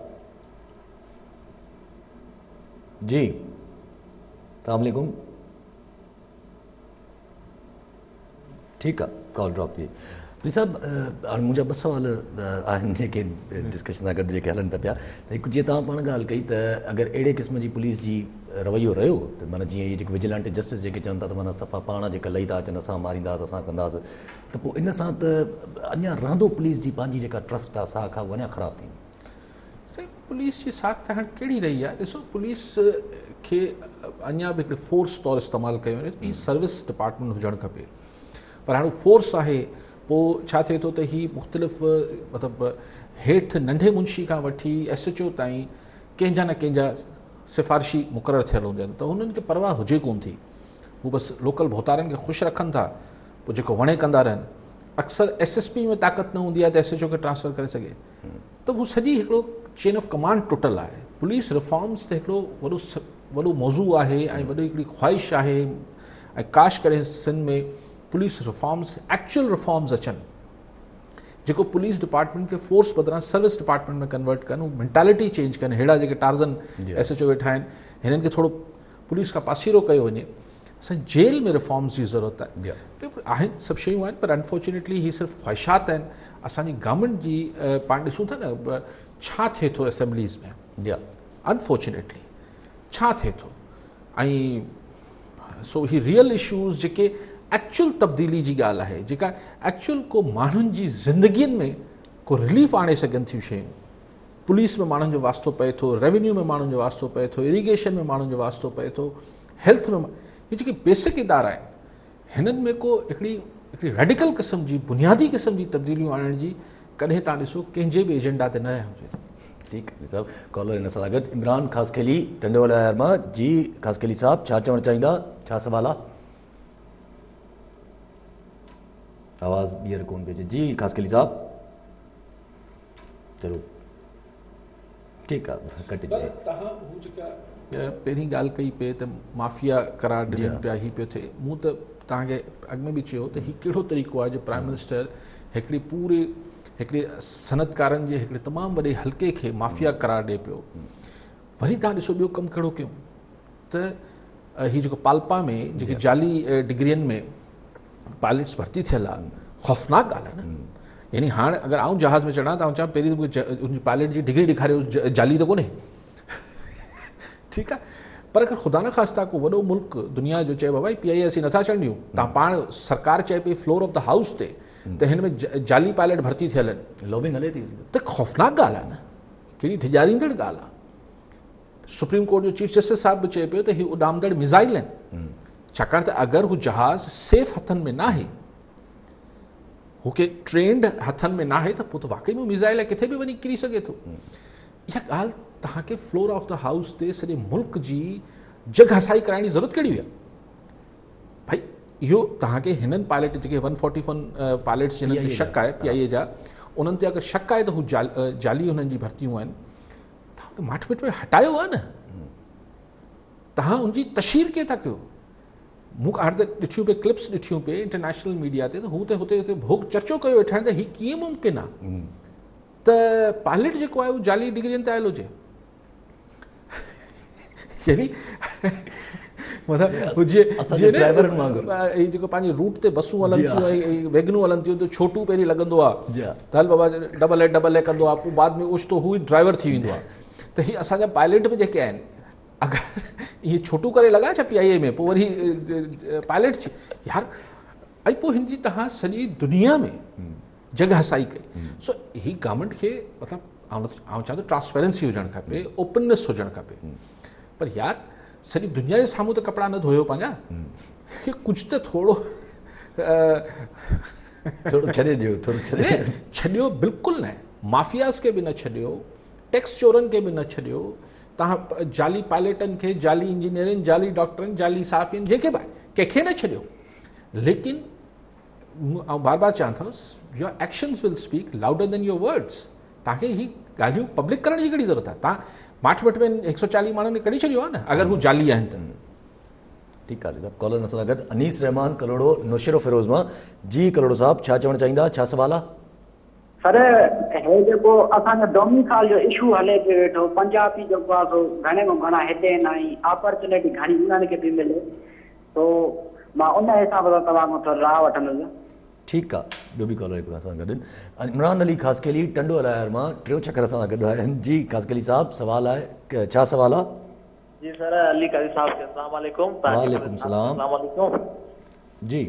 Speaker 1: जी अस्सलाम वालेकुम। ठीकु आहे, कॉल ड्रॉप थी। अली साहब हाणे मुंहिंजा 2 सवाल आहिनि जेके डिस्कशन सां गॾु जेके हलनि पिया। त हिकु जीअं तव्हां पाण ॻाल्हि कई त अगरि अहिड़े क़िस्म जी पुलिस जी रवैयो रहियो त माना जीअं इहे जेके विजिलेंट जस्टिस जेके चवनि था त माना सफ़ा पाण जेका लही था अचनि, असां मारींदासीं, असां कंदासीं, त पोइ इन सां त अञा रहंदो पुलिस जी पंहिंजी जेका ट्रस्ट आहे साख आहे उहा अञा ख़राबु थींदी।
Speaker 2: साईं पुलिस जी साख त हाणे कहिड़ी रही आहे, ॾिसो पुलिस खे अञा बि हिकिड़े फोर्स तौरु इस्तेमालु कयो वञे, ॿी सर्विस डिपार्टमेंट हुजणु खपे। पर हाणे फोर्स आहे, पोइ छा थिए थो त हीअ मुख़्तलिफ़ मतिलबु हेठि नंढे मुंशी खां वठी SHO ताईं कंहिंजा न कंहिंजा सिफ़ारिशी मुक़ररु थियल हूंदा आहिनि, त हुननि खे परवाह हुजे कोन थी। हू बसि लोकल भोतारनि खे ख़ुशि रखनि था, पोइ जेको वणे कंदा रहनि। अक्सर SSP में ताक़त न हूंदी आहे त SHO खे ट्रांसफ़र करे सघे, त हू सॼी हिकिड़ो चेन ऑफ कमांड टुटल आहे। पुलिस रिफॉर्म्स त हिकिड़ो वॾो मौज़ू आहे ऐं वॾी हिकिड़ी ख़्वाहिश आहे, ऐं काश करे सिंध में पुलिस रिफॉर्म्स एक्चुअल रिफॉर्म्स अचनि जेको पुलिस डिपार्टमेंट खे फोर्स बदिरां सर्विस डिपार्टमेंट में कन्वर्ट कनि, हू मेंटालिटी चेंज कनि। अहिड़ा जेके टार्ज़न SHO वेठा आहिनि, हिननि खे थोरो पुलिस खां पासीरो कयो वञे। असां जेल में रिफॉर्म्स जी ज़रूरत आहे, आहिनि सभु शयूं आहिनि, पर अनफॉर्चुनेटली हीअ सिर्फ़ु ख़्वाहिशात आहिनि। असांजी गवर्नमेंट जी पाण ॾिसूं था न छा थिए थो असेंबलीज़ में, अनफॉर्चुनेटली छा थिए थो। ऐं सो ही रियल इशूज़ जेके एक्चुअल तब्दीली जी ॻाल्हि आहे, जेका एक्चुअल को माण्हुनि जी ज़िंदगीअ में को रिलीफ आणे सघनि थियूं शयूं। पुलिस में माण्हुनि जो वास्तो पए थो, रेवेन्यू में माण्हुनि जो वास्तो पए थो, इरीगेशन में माण्हुनि जो वास्तो पए थो, हेल्थ में, ये जेके बेसिक इदारा आहिनि, हिननि में को हिकिड़ी रेडिकल क़िस्म जी बुनियादी क़िस्म जी तब्दीलियूं आणण जी कॾहिं तव्हां ॾिसो कंहिंजे बि एजेंडा ते न हुजे।
Speaker 1: ठीकु आहे साहब, कॉलर हिन सां गॾु इमरान ख़ासकेली टंडोला मां। जी ख़ासकेली साहब छा चवणु चाहींदा, छा सवाल आहे? आवाज़ ॿीहर कोन पई अचे। जी खासकली साहब, चलो ठीकु आहे, कटिजे।
Speaker 2: तव्हां हू जेका पहिरीं ॻाल्हि कई पे त माफ़िया करार ॾियनि पिया, हीअ पियो थिए, मूं त तव्हांखे अॻु में बि चयो त हीउ कहिड़ो तरीक़ो आहे जो प्राइम मिनिस्टर हिकिड़े सनतकारनि जे हिकिड़े तमामु वॾे हल्के खे माफ़िया करार ॾिए पियो। वरी तव्हां ॾिसो ॿियो कमु कहिड़ो कयूं त हीउ जेको पाल्पा में जेके जाली डिग्रियुनि में पायलट्स भर्ती थियल आहे, ख़ौफ़नाक ॻाल्हि आहे न। यानी हाणे अगरि आउं जहाज़ में चढ़ां त आउं चवां पहिरीं त मूंखे उनजी पायलट जी डिग्री ॾेखारियो, जाली त कोन्हे, ठीकु आहे। पर अगरि ख़ुदा न ख़ास्ता को वॾो मुल्क दुनिया जो चए भाई PIA असीं नथा चढ़ ॾियूं, तव्हां पाण सरकार चए पई फ्लोर ऑफ द हाउस ते त हिन में जाली पायलट भर्ती थियल आहिनि,
Speaker 1: लॉबिंग हले थी,
Speaker 2: त ख़ौफ़नाक ॻाल्हि आहे न, कहिड़ी डिॼारींदड़ ॻाल्हि आहे। सुप्रीम कोर्ट जो चीफ जस्टिस साहिब बि चए पियो त हीउ उॾामदड़ मिज़ाइल आहिनि, छाकाणि त अगरि हू जहाज़ सेफ हथनि में न आहे, हू के ट्रेंड हथनि में न आहे, त पोइ त वाक़ई में मिज़ाइल आहे, किथे बि वञी किरी सघे थो। इहा ॻाल्हि तव्हांखे फ्लोर ऑफ द हाउस ते सॼे मुल्क जी जग हसाई कराइण जी ज़रूरत कहिड़ी आहे? भाई इहो तव्हांखे हिननि पायलट जेके 141 पायलट्स जिन्हनि ते शक आहे PIA जा, उन्हनि ते अगरि शक आहे त हू जाली हुननि जी भर्तियूं आहिनि, तव्हां माठ मिट में हटायो आहे न, तव्हां उनजी तशहीर कीअं था कयो? मूं हाणे त ॾिठियूं पे क्लिप्स ॾिठियूं पे इंटरनेशनल मीडिया ते, त हू त हुते भोग चर्चो कयो वेठा आहिनि त हीउ कीअं मुमकिन आहे त पायलट जेको आहे उहो जाली डिग्रियुनि ते आयल हुजे। यानी मतिलबु जेको पंहिंजे रूट ते बसूं हलनि थियूं ऐं वैगनूं हलनि थियूं, त छोटू पहिरीं लॻंदो आहे त हल बाबा डबल ए कंदो आहे, पोइ बाद में ओचितो हू ई ड्राइवर थी वेंदो आहे। त हीअ असांजा पायलट बि जेके आहिनि, अगरि इहे छोटू करे लॻा छा PIA में, पोइ वरी पायलट थी यार, ऐं पोइ हिन जी तव्हां सॼी दुनिया में जग हसाई कई। सो ही गवर्नमेंट खे मतिलबु आउं चवां थो ट्रांसपेरेंसी हुजणु खपे, ओपननेस हुजणु खपे, पर यार सॼी दुनिया जे साम्हूं त कपिड़ा न धोयो पंहिंजा, कि कुझु त थोरो छॾियो, बिल्कुलु न, माफ़ियास खे बि न छॾियो, टैक्स चोरनि खे बि न छॾियो, तव्हां जाली पायलटनि खे, जाली इंजीनियरनि, जाली डॉक्टरनि, जाली साफ़ियुनि, जेके बि कंहिंखे न छॾियो। लेकिन ऐं बार बार चवां थो, your actions will speak louder than your words. तव्हांखे ही ॻाल्हियूं पब्लिक करण जी कहिड़ी ज़रूरत आहे? तव्हां माठ मठ में 140 माण्हुनि खे कढी छॾियो आहे न, अगरि हू जाली आहिनि त।
Speaker 1: ठीकु आहे साहब, कॉलर असां सां गॾु अनीस रहमान कलोड़ो नौशेरो फिरोज़ मां। जी कलोड़ो साहब, छा चवणु चाहींदा, छा सुवाल आहे?
Speaker 4: सर, हे जेको असांजो डोमिसाइल जो इशू हले पियो वेठो, पंजाबी जेको आहे सो घणे में घणा हिते न आई, अपॉर्चुनिटी घणी उन्हनि खे बि मिले, तो मां उन हिसाब सां तव्हां खां थोरो राह वठंदुसि। ठीकु आहे,
Speaker 1: ॿियो बि कॉलर हिकिड़ो असां गॾु इमरान अली ख़ासकली टंडो अलायर मां, टियों चकर असां सां गॾु आहिनि। जी ख़ासकली साहब, सवाल आहे, छा सवाल आहे?
Speaker 7: जी सर, अली काज़ी साहब खे अस्सलाम वालेकुम।
Speaker 1: वालेकुम सलाम।
Speaker 7: अस्सलाम वालेकुम जी।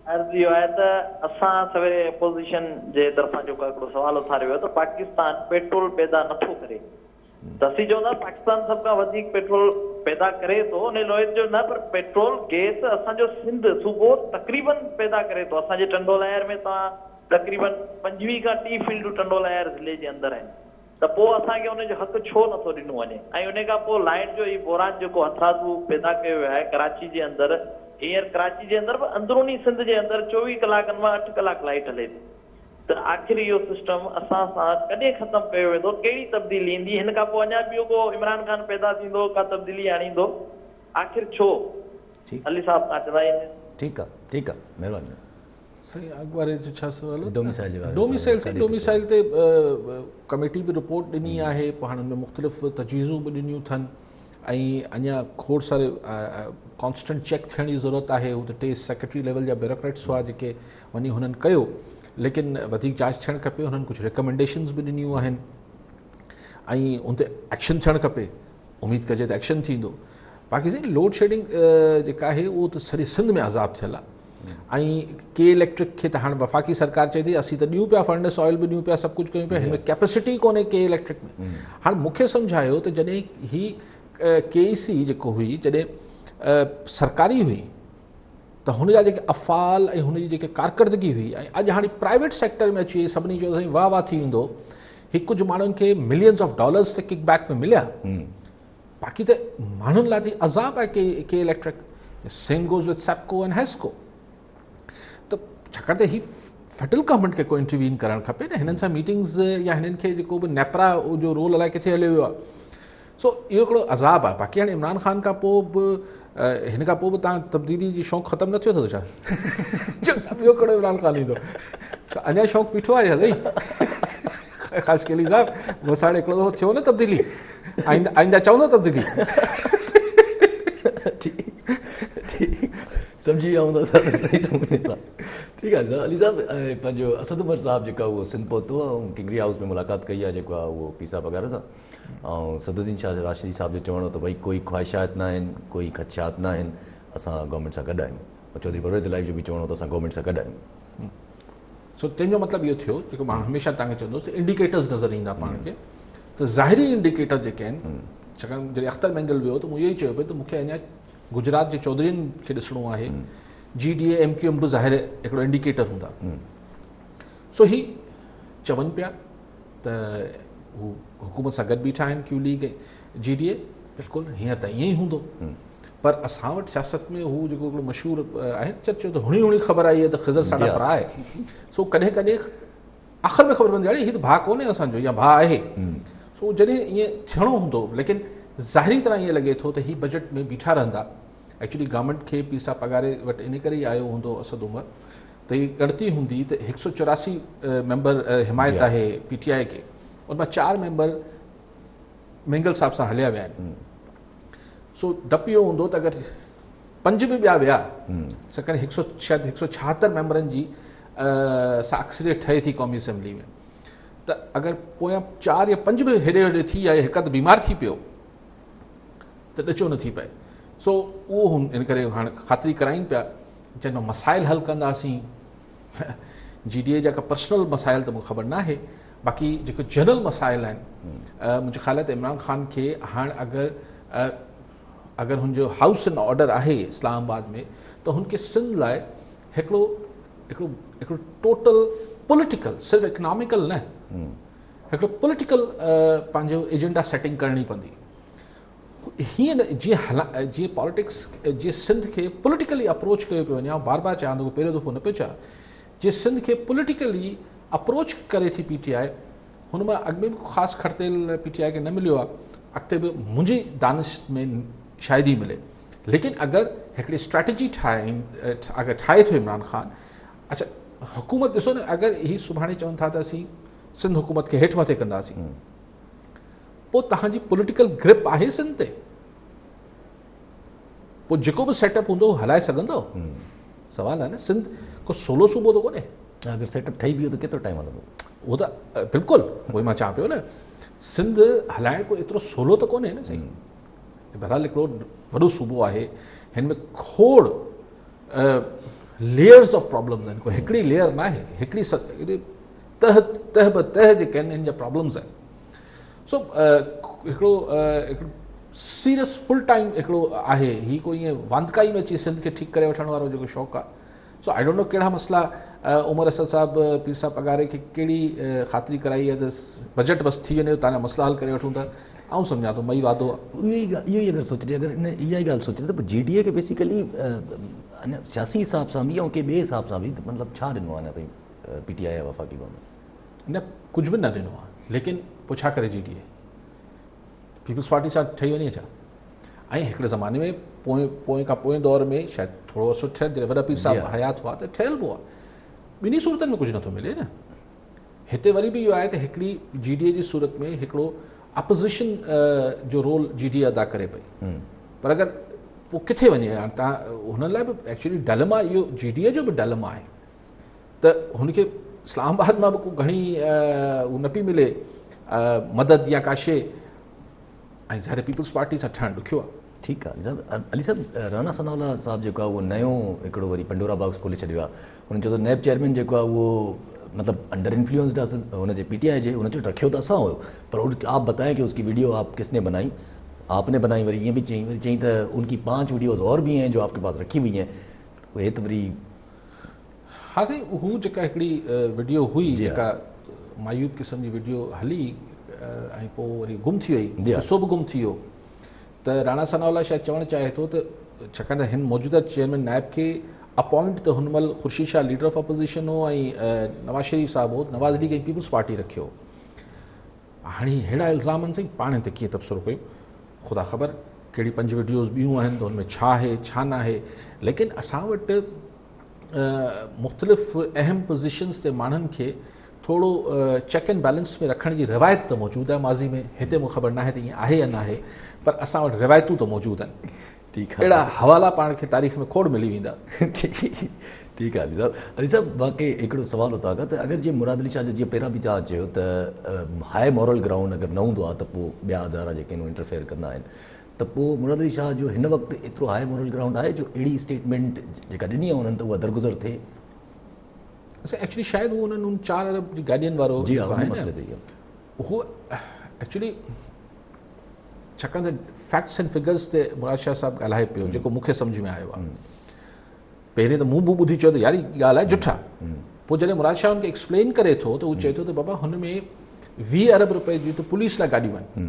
Speaker 7: अर्ज़ इहो आहे त असां सवेरे अपोज़िशन जे तरफ़ां जेको हिकिड़ो सुवाल उथारियो वियो त पाकिस्तान पेट्रोल पैदा नथो करे, त असीं चवंदा पाकिस्तान सभ खां वधीक पेट्रोल पैदा करे थो, उन लोहित जो न, पर पेट्रोल गैस असांजो सिंध सूबो तक़रीबन पैदा करे थो। असांजे टंडो लहर में तव्हां तक़रीबन 25 खां 30 फील्डूं टंडो लहर ज़िले जे अंदरि आहिनि, त पोइ असांखे उनजो हक़ छो नथो ॾिनो वञे? ऐं उन खां पोइ लाइट जो ई बोरान जेको हथरादू पैदा कयो वियो आहे कराची जे अंदरि, हींअर कराची जे अंदरि बि अंदरूनी सिंध जे अंदरि 24 कलाकनि मां 8 कलाक लाइट हले थी, त आख़िर इहो सिस्टम असां सां कॾहिं ख़तमु कयो वेंदो? कहिड़ी तब्दीली ईंदी? हिन खां पोइ अञा ॿियो को इमरान ख़ान पैदा थींदो, का तब्दीली आणींदो, आख़िर छो? अली साहब तव्हां चवंदा आहिनि।
Speaker 1: ठीकु आहे, ठीकु आहे, महिरबानी।
Speaker 2: सही, अॻु वारे जो छा सवाल?
Speaker 1: डोमिसाइल
Speaker 2: ते कमेटी बि रिपोर्ट ॾिनी आहे, पोइ हाणे हुन में मुख़्तलिफ़ तजवीज़ूं बि ॾिनियूं अथनि, ऐं अञा खोड़ सारे कॉन्स्टेंट चेक थियण जी ज़रूरत आहे। हू त 3 सेक्रेटरी लेवल जा ब्यूरोक्रेट्स हुआ जेके वञी हुननि कयो, लेकिन वधीक जांच थियणु खपे। हुननि कुझु रिकमेंडेशन्स बि ॾिनियूं आहिनि ऐं उन ते एक्शन थियणु खपे, उमेदु कजे त एक्शन थींदो। बाक़ी साईं लोड शेडिंग जेका आहे उहो त सॼे सिंध में अज़ाब थियल आहे, ऐं के इलेक्ट्रिक खे त हाणे वफ़ाक़ी सरकार चए थी असीं त ॾियूं पिया, फर्नेस ऑयल बि ॾियूं पिया, सभु कुझु कयूं पिया, हिन में कैपेसिटी कोन्हे के इलेक्ट्रिक में। हाणे मूंखे सम्झायो त जॾहिं ही KEC जेको हुई, जॾहिं सरकारी हुई, त हुनजा जेके अफ़ाल ऐं हुनजी जेके कारकर्दगी हुई, ऐं अॼु हाणे प्राइवेट सेक्टर में अची सभिनी जो साईं वाह वाह थी वेंदो, हिकु कुझु माण्हुनि खे मिलियंस ऑफ डॉलर्स ते किक बैक में मिलिया, बाक़ी त माण्हुनि लाइ अज़ाब आहे के electric. Same goes with SEPCO and HESCO. त छाकाणि त ही फेडरल गवर्नमेंट खे को इंटरवीन करणु खपे न, हिननि सां मीटिंग्स या हिननि खे जेको बि नेपरा जो रोल अलाए किथे हलियो वियो आहे। सो इहो हिकिड़ो अज़ाब आहे। बाक़ी हाणे इमरान ख़ान खां पोइ बि हिन खां पोइ बि तव्हां तब्दीली जी शौक़ु ख़तमु न थियो अथव छा? ॿियो कहिड़ो इमरान ख़ान ईंदो? छा अञा शौक़ु बीठो आहे छा साईं? ख़ासि केली साहिबु मूंसां हिकिड़ो दफ़ो थियो न तब्दीली, आईंदा चवंदो तब्दीली।
Speaker 1: सम्झी विया हूंदा सही नमूने सां। ठीकु आहे अली साहिबु, पंहिंजो असद उमर साहिबु जेका उहो सिंध पहुतो आहे ऐं किंगरी हाउस में मुलाक़ात कई आहे जेको आहे उहो पीसा पगार सां, ऐं सदुद्दीन शाह राशिदी साहिब जो चवणो त भई कोई ख़्वाहिशात न आहिनि, कोई ख़दशात न आहिनि, असां गवर्नमेंट सां गॾु आहियूं। और चौधरी परवेज़ इलाही जो बि चवणो त असां गवर्नमेंट सां गॾु आहियूं।
Speaker 2: सो तंहिंजो मतिलबु इहो थियो जेको मां हमेशह तव्हांखे चवंदुसि, इंडिकेटर्स नज़र ईंदा पाण खे। त ज़ाहिरी इंडिकेटर जेके आहिनि, छाकाणि जॾहिं अख़्तर मैंगल वियो त मूं इहो ई चयो पियो त मूंखे अञा गुजरात जे चौधरीनि खे ॾिसणो आहे, GDA MQM बि ज़ाहिर हिकिड़ो इंडिकेटर हूंदा। सो ही चवनि पिया त हू हुकूमत सां गॾु बीठा आहिनि क्यू लीग GDA, बिल्कुलु हीअं त ईअं ई हूंदो। पर असां वटि सियासत में हू जेको हिकिड़ो मशहूरु आहे चर्चो त हुणी हुणी ख़बर आई आहे त ख़िज़र साडा भरा आहे। सो कॾहिं कॾहिं आख़िर में ख़बर पवंदी आहे हीअ त भाउ कोन्हे असांजो या भाउ आहे। सो जॾहिं ईअं थियणो हूंदो, लेकिन ज़ाहिरी तरह ईअं लॻे थो त हीअ बजट में बीठा रहंदा। एक्चुअली गवर्नमेंट खे पीसा पगारे वटि इन करे ई आयो हूंदो असद उमर त हीअ ॻणती हूंदी त 184 मेंबर हिमायत आहे PTI खे, उन मां 4 मेंबर मैंगल साहिब सां हलिया विया आहिनि। सो डपु इहो हूंदो त अगरि 5 बि ॿिया विया सकारे शायदि 176 मेंबरनि जी सां अक्सरियत ठहे थी क़ौमी असेंबली में, त अगरि पोयां 4 या 5 बि हेॾे होॾे थी या हिकु अधु बीमार थी पियो त ॾिचो न थी पए। सो उहो इन करे हाणे ख़ातिरी कराइनि पिया, चवनि मसाइल हल कंदासीं। GDA जा का पर्सनल मसाइल त मूंखे ख़बर न आहे, बाक़ी जेके जनरल मसाइल आहिनि मुंहिंजो ख़्यालु आहे त इमरान ख़ान खे हाणे अगरि हुनजो हाउस इन ऑर्डर आहे इस्लामाबाद में त हुनखे सिंध लाइ हिकिड़ो टोटल पॉलिटिकल, सिर्फ़ु इकनॉमिकल न, हिकिड़ो पॉलिटिकल पंहिंजो एजेंडा सेटिंग करणी पवंदी। हीअं न जीअं पॉलिटिक्स जीअं सिंध खे पॉलिटिकली अप्रोच कयो पियो वञे, बार बार चवां थो, पहिरियों दफ़ो न पियो चवां, जीअं सिंध खे पॉलिटिकली अप्रोच करे थी PTI, हुन मां अॻु में बि ख़ासि खड़तेल PTI खे न मिलियो आहे, अॻिते बि मुंहिंजी दानिश में शायदि ई मिले। लेकिन अगरि हिकिड़ी स्ट्रेटजी अगरि ठाहे थो इमरान ख़ान, अच्छा हुकूमत ॾिसो न, अगरि ही सुभाणे चवनि था त असीं सिंध हुकूमत खे हेठि मथे कंदासीं, पोइ तव्हांजी पॉलिटिकल ग्रिप आहे सिंध ते? पोइ जेको बि सेटअप हूंदो हलाए सघंदो? सवाल आहे न। सिंध को सोलो सूबो त कोन्हे।
Speaker 1: अगरि सेटअप ठही बियो त केतिरो टाइम हलंदो?
Speaker 2: उहो त बिल्कुलु उहो मां चवां पियो न, सिंध हलाइण को एतिरो सोलो त कोन्हे न साईं। बहरहाल हिकिड़ो वॾो सूबो आहे, हिन में खोड़ लेयर्स ऑफ प्रॉब्लम्स आहिनि, को हिकिड़ी लेयर न आहे, हिकिड़ी तह ब तह जेके आहिनि हिन जा प्रॉब्लम्स आहिनि। सो हिकिड़ो सीरियस फुल टाइम हिकिड़ो आहे, हीअ कोई ईअं वांदकाई में अची सिंध खे ठीकु करे वठण वारो जेको शौक़ु आहे। सो आई डोंट नो कहिड़ा मसइला उमर असद साहिबु पीर साहिब पगारे खे कहिड़ी ख़ातिरी कराई आहे त बजट बसि थी वञे तव्हांजा मसइला हल करे वठूं था। आउं सम्झां थो मई वादो आहे।
Speaker 1: इहो ई अगरि सोचे, अगरि इहा ई ॻाल्हि सोचे त GDA खे बेसिकली अञा सियासी हिसाब सां बि ऐं के ॿिए हिसाब सां बि मतिलबु छा ॾिनो आहे अञा ताईं PTI या वफ़ाक़ी गवर्नमेंट?
Speaker 2: न कुझु बि न ॾिनो आहे, लेकिन पोइ छा करे GDA पीपल्स पार्टी सां ठही वञे छा? ऐं हिकिड़े ज़माने में पोइ खां पोइ दौर में शायदि थोरो अर्सो ठहियल, जॾहिं वॾा पीर साहिब हयात हुआ त ठहियल बि आहे। ॿिन्ही सूरतनि में कुझु नथो मिले न। हिते वरी बि इहो आहे त हिकिड़ी GDA जी सूरत में हिकिड़ो अपोज़िशन जो रोल GDA अदा करे पई, पर अगरि पोइ किथे वञे हाणे तव्हां हुन लाइ बि एक्चुअली डलमा, इहो GDA जो बि डलमा आहे त हुनखे इस्लामाबाद मां बि को घणी उहो न पई मिले मदद या का शइ, ऐं ज़ाहिर पीपल्स पार्टी सां ठहणु ॾुखियो आहे।
Speaker 1: ठीकु आहे अली साहिबु, राना सनाउल्ला साहिबु जेको आहे उहो नयो हिकिड़ो वरी पंडोरा बॉक्स खोले छॾियो आहे। हुननि चयो त नैब चेयरमैन जेको आहे उहो मतलब अंडर इन्फ्लुएंस्ड होने PTI जे उन्हें रखियो तो असा हो, पर आप बताएं कि उसकी वीडियो आप किसने बनाई? आपने बनाई? वरी ये भी चाहिए तो उनकी 5 वीडियोज़ और भी हैं जो आपके पास रखी हुई हैं। वो तो वरी
Speaker 2: हाँ साईं, हू जेका हिकिड़ी वीडियो हुई जेका मायूब क़िस्म जी वीडियो हली ऐं पोइ वरी गुम थी वई, हिसो बि गुम थी वियो, त राणा सनाउल्ला शायदि चवणु चाहे थो त छाकाणि त हिन मौजूदा चेयरमैन नायब खे अपॉइंट त हुन महिल Khurshid Shah leader of opposition हो ऐं नवाज़ शरीफ़ साहिबु हो, नवाज़ लीग ऐं पीपल्स पार्टी रखियो। हाणे अहिड़ा इल्ज़ामनि सां पाण ते कीअं तबसरो कयो, ख़ुदा ख़बर कहिड़ी 5 वीडियोज़ ॿियूं आहिनि त हुनमें छा आहे छा न आहे। लेकिन असां वटि मुख़्तलिफ़ अहम पोज़ीशन्स ते माण्हुनि खे थोरो चेक एंड बैलेंस में रखण जी रिवायत त मौजूदु आहे माज़ी में। हिते मूंखे ख़बर न आहे त ईअं आहे या न आहे, पर असां वटि रिवायतूं त मौजूदु आहिनि।
Speaker 1: ठीकु आहे,
Speaker 2: अहिड़ा हवाला पाण खे तारीख़ में खोड़ मिली वेंदा।
Speaker 1: ठीकु आहे अली साहब। अली साहब मूंखे हिकिड़ो सुवालु हुतां खां त अगरि जीअं मुराद अली शाह जो जीअं पहिरां बि तव्हां चयो त हाई मॉरल ग्राउंड अगरि न हूंदो आहे त पोइ ॿिया अदारा जेके आहिनि इंटरफेयर कंदा आहिनि, त पोइ मुराद अली शाह जो हिन वक़्तु एतिरो हाई मॉरल ग्राउंड आहे जो अहिड़ी स्टेटमेंट जेका ॾिनी आहे उन्हनि त उहा दरगुज़र थिए?
Speaker 2: असां एक्चुअली शायदि उहो उन्हनि 4 अरब जी गाॾियुनि वारो
Speaker 1: जी हा, मसइले ते
Speaker 2: उहो एक्चुअली छाकाणि त फैक्ट्स एंड फिगर्स ते मुराद शाह साहिबु ॻाल्हाए पियो जेको मूंखे सम्झ में आयो आहे। पहिरें त मूं बि ॿुधी चयो त यार हीअ ॻाल्हि आहे जुठा। पोइ जॾहिं मुराद शाह हुनखे एक्सप्लेन करे थो त उहो चए थो त बाबा हुन में 20 अरब रुपए जी त पुलिस लाइ गाॾियूं आहिनि,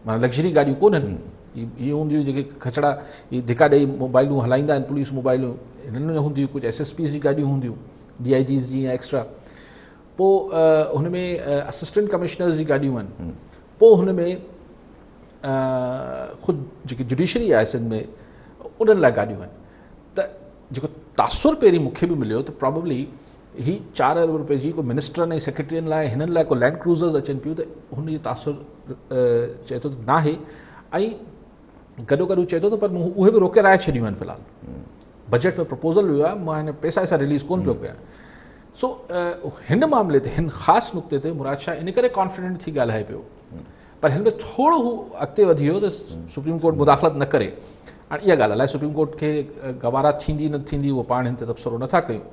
Speaker 2: माना लग्ज़री गाॾियूं कोन्हनि। इहे हूंदियूं जेके खचड़ा इहे धिका ॾेई मोबाइलूं हलाईंदा आहिनि पुलिस मोबाइलूं, हिननि में हूंदियूं कुझु SSPs जी गाॾियूं हूंदियूं, DIGs जी या एक्स्ट्रा। पोइ हुन में असिस्टेंट कमिश्नर्स जी गाॾियूं आहिनि। पोइ हुन में ख़ुदि जेकी जुडिशरी आहे सिंध में उन्हनि लाइ गाॾियूं आहिनि। त जेको तासुर पहिरीं मूंखे बि मिलियो त प्रॉबेबली ही 4 अरब रुपए जी को मिनिस्टरनि ऐं सेक्रेटरीनि लाइ हिननि लाइ को लैंड क्रूज़र्स अचनि पियूं त हुन जी तासुर चए थो त न आहे। ऐं गॾो चए थो त पर मूं उहे बि रोके राहे छॾियूं आहिनि फ़िलहाल। बजट में प्रपोज़ल हुयो आहे, मां हिन पैसा रिलीज़ कोन पियो कयां। सो हिन मामले ते हिन ख़ासि नुक़्ते ते मुराद शाह इन करे कॉन्फिडेंट थी ॻाल्हाए पियो, पर हिन में थोरो हू अॻिते वधी वियो त सुप्रीम कोर्ट मुदाख़लत न करे। हाणे इहा ॻाल्हि अलाए सुप्रीम कोर्ट खे गवारा थींदी न थींदी उहो पाण हिन ते तबसरो नथा कयूं,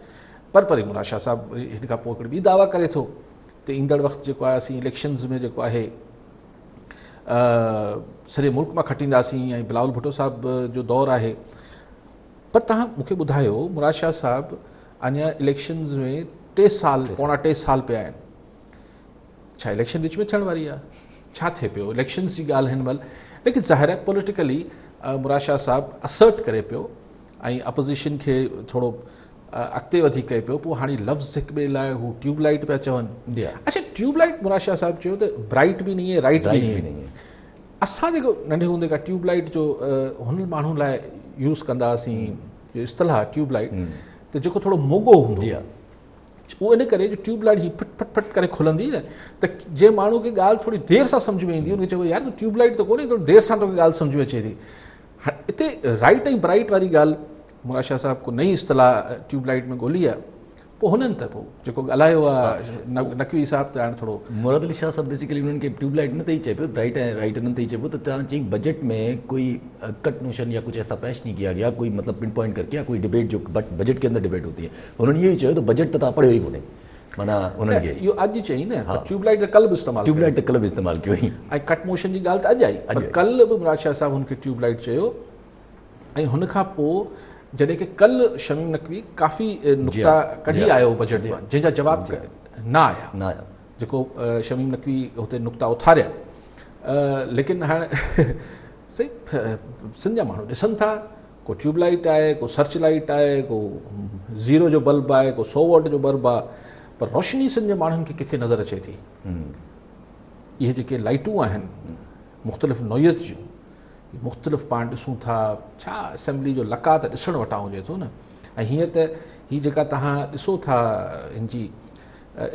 Speaker 2: पर मुराद शाह साहिबु हिन खां पोइ हिकिड़ी ॿी दावा करे थो त ईंदड़ वक़्तु जेको आहे असीं इलेक्शन्स में जेको आहे सॼे मुल्क मां खटींदासीं ऐं बिलावल भुट्टो साहिब जो दौरु आहे। पर तव्हां मूंखे ॿुधायो मुराद शाह साहिबु अञा इलेक्शन्स में 3 साल पौणा 3 साल पिया आहिनि। छा इलेक्शन विच में थियण वारी आहे? छा थिए पियो? इलेक्शन्स जी ॻाल्हि हिन महिल, लेकिन ज़ाहिर आहे पॉलिटिकली मुराद शाह साहिबु असर्ट करे पियो ऐं अपोज़िशन खे थोरो अॻिते वधी कए पियो। पोइ हाणे लफ़्ज़ हिक ॿिए लाइ हू ट्यूबलाइट पिया चवनि। अच्छा, ट्यूबलाइट मुराद शाह साहिबु चयो त ब्राइट बि नहीं है राइट भी नहीं है। असां जेको नंढे हूंदे खां ट्यूबलाइट जो हुन माण्हुनि लाइ यूज़ कंदा हुआसीं जो इस्तिलाह ट्यूबलाइट, त जेको थोरो मोगो हूंदो आहे उहो इन करे जो ट्यूबलाइट ही फट फट फट करे खुलंदी न, त जे माण्हू खे ॻाल्हि थोरी देरि सां सम्झ में ईंदी हुनखे चइबो यार ट्यूबलाइट त कोन्हे, थोरी देरि सां तोखे ॻाल्हि सम्झ में अचे थी। हिते राइट ऐं ब्राइट वारी ॻाल्हि मुराद शाह साहिबु को नई इस्तिलाह ट्यूबलाइट में ॻोल्ही आहे। पोइ हुननि त पोइ जेको ॻाल्हायो आहे नक़वी साहिबु त हाणे थोरो
Speaker 1: मुराद अली शाह साहिबु बेसिकली उन्हनि खे ट्यूबलाइट न अथई चए पियो, ब्राइट ऐं राइट न अथई चए पियो। त तव्हां चई बजट में कोई कट नोशन या कुछ ऐसा पेश नहीं किया गया, कोई मतलब पिन पॉइंट करके या कोई डिबेट जो बजट के अंदर डिबेट होती है। उन्होंने ये चयो त बजट त तव्हां पढ़ियो ई कोन्हे, माना उन्हनि खे
Speaker 2: इहो अॼु चई न ट्यूबलाइट त कल्ह बि इस्तेमालु
Speaker 1: ट्यूबलाइट त कल्ह बि इस्तेमालु कयो
Speaker 2: ऐं कट मोशन जी ॻाल्हि त अॼु आई, पर कल्ह बि मुराद शाह साहिबु हुनखे ट्यूबलाइट चयो। ऐं हुन खां पोइ जॾहिं की कल्ह शमीम नक़वी काफ़ी नुक़्ता कढी आयो बजट मां जंहिंजा जवाब न आया, जेको शमीम नक़वी हुते नुक़्ता उथारिया। लेकिन हाणे सही सिंध जा माण्हू ॾिसनि था, को ट्यूबलाइट आहे, को सर्च लाइट आहे, को 0 जो बल्ब आहे, को 100 वॉट जो बल्ब आहे, पर रोशनी सिंध जे माण्हुनि खे किथे नज़र अचे थी। इहे जेके लाइटूं आहिनि मुख़्तलिफ़ नोयत जूं, मुख़्तलिफ़ पाण ॾिसूं था, छा असेंबली जो लका त ॾिसण वटां हुजे थो न। ऐं हींअर त हीअ जेका तव्हां ॾिसो था हिन जी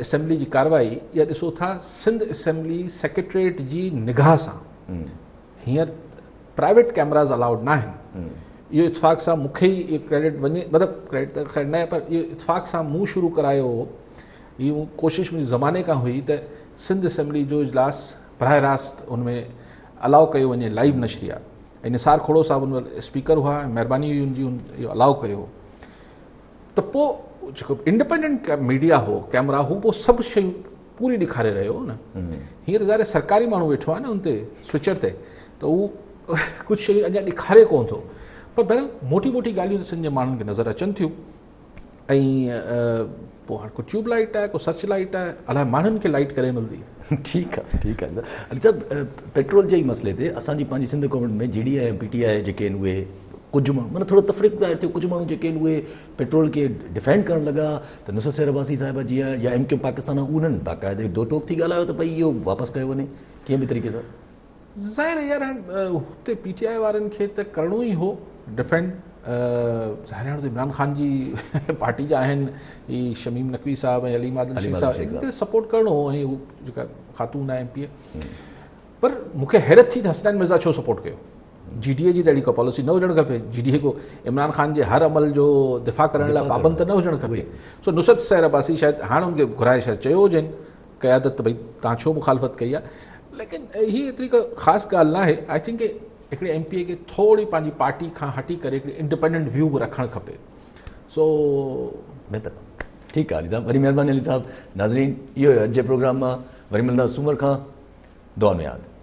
Speaker 2: असेंबली जी कार्रवाई, इहा ॾिसो था सिंध असेंबली सेक्रेटरीट जी निगाह सां। हींअर प्राइवेट कैमराज़ अलाउड न आहिनि। इहो इतफ़ाक़ सां मूंखे ई इहो क्रेडिट वञे, मतिलबु क्रेडिट त ख़ैर न आहे, पर इहो इतफ़ाक़ सां मूं शुरू करायो हो। हीअ कोशिशि मुंहिंजे ज़माने खां हुई त सिंध असेंबली जो इजलास बराह रास्त उनमें अलाउ कयो वञे, लाइव नशरिया। ऐं निसार खोड़ो साहिबु उन स्पीकर हुआ, महिरबानी हुई हुनजी इहो अलाउ कयो। त पोइ जेको इंडिपेंडेंट मीडिया हो, कैमरा हो, पोइ सभु शयूं पूरी ॾेखारे रहियो हो न। हींअर ज़ाहिर सरकारी माण्हू वेठो आहे न उन ते स्विचर ते, त उहो कुझु शयूं अञा ॾेखारे कोन थो। पर बहरहाल मोटी मोटी ॻाल्हियूं त सिंध जे माण्हुनि खे नज़र अचनि थियूं। ऐं पोइ हाणे को ट्यूबलाइट आहे, को सर्च लाइट आहे, अलाए माण्हुनि खे लाइट करे मिलंदी।
Speaker 1: ठीकु आहे, ठीकु आहे। अली साहिबु पेट्रोल जे ई मसइले ते असांजी पंहिंजी सिंध गवर्नमेंट में GDI ऐं PTI जेके आहिनि उहे कुझु माण्हू माना थोरो तफ़रीक़ ज़ाहिर थियो, कुझु माण्हू जेके आहिनि उहे पेट्रोल खे डिफेंड करणु लॻा, त नुसरत शहर अब्बासी साहिबा जीअं या MQ पाकिस्तान उन्हनि बाक़ाइदे दो टोक थी ॻाल्हायो त भई इहो वापसि कयो वञे कंहिं बि तरीक़े सां।
Speaker 2: ज़ाहिर आहे यार हाणे हुते PTI वारनि खे त करिणो ई हो डिफेंड। ज़ाहिर हाणे इमरान ख़ान जी पार्टी जा आहिनि ही शमीम नक़वी साहब ऐं अली मादन शेख साहब, इनखे सपोर्ट करिणो हो ऐं हू जेका ख़ातून आहे MP, पर मूंखे हैरत थी त हसनैन मिर्ज़ा छो सपोर्ट कयो। GDA जी त अहिड़ी को पॉलिसी न हुजणु खपे, GDA को इमरान ख़ान जे हर अमल जो दिफ़ा करण लाइ पाबंद त न हुजणु खपे। सो नुसरत शहर अब्बासी शायदि हाणे उनखे घुराए शायदि चयो हुजनि क़यादत भई तव्हां छो मुखालफ़त कई आहे, लेकिन हीअ एतिरी का ख़ासि ॻाल्हि न आहे। आई थिंक हिकिड़े MPA खे थोरी पंहिंजी पार्टी खां हटी करे हिकिड़ी इंडिपेंडेंट व्यू बि रखणु खपे। सो
Speaker 1: बहितर, ठीकु आहे अली साहब, वरी महिरबानी अली साहब। नाज़रीन, इहो अॼु जे प्रोग्राम मां वरी मिलंदा सूमर खां, दुआ में यादि।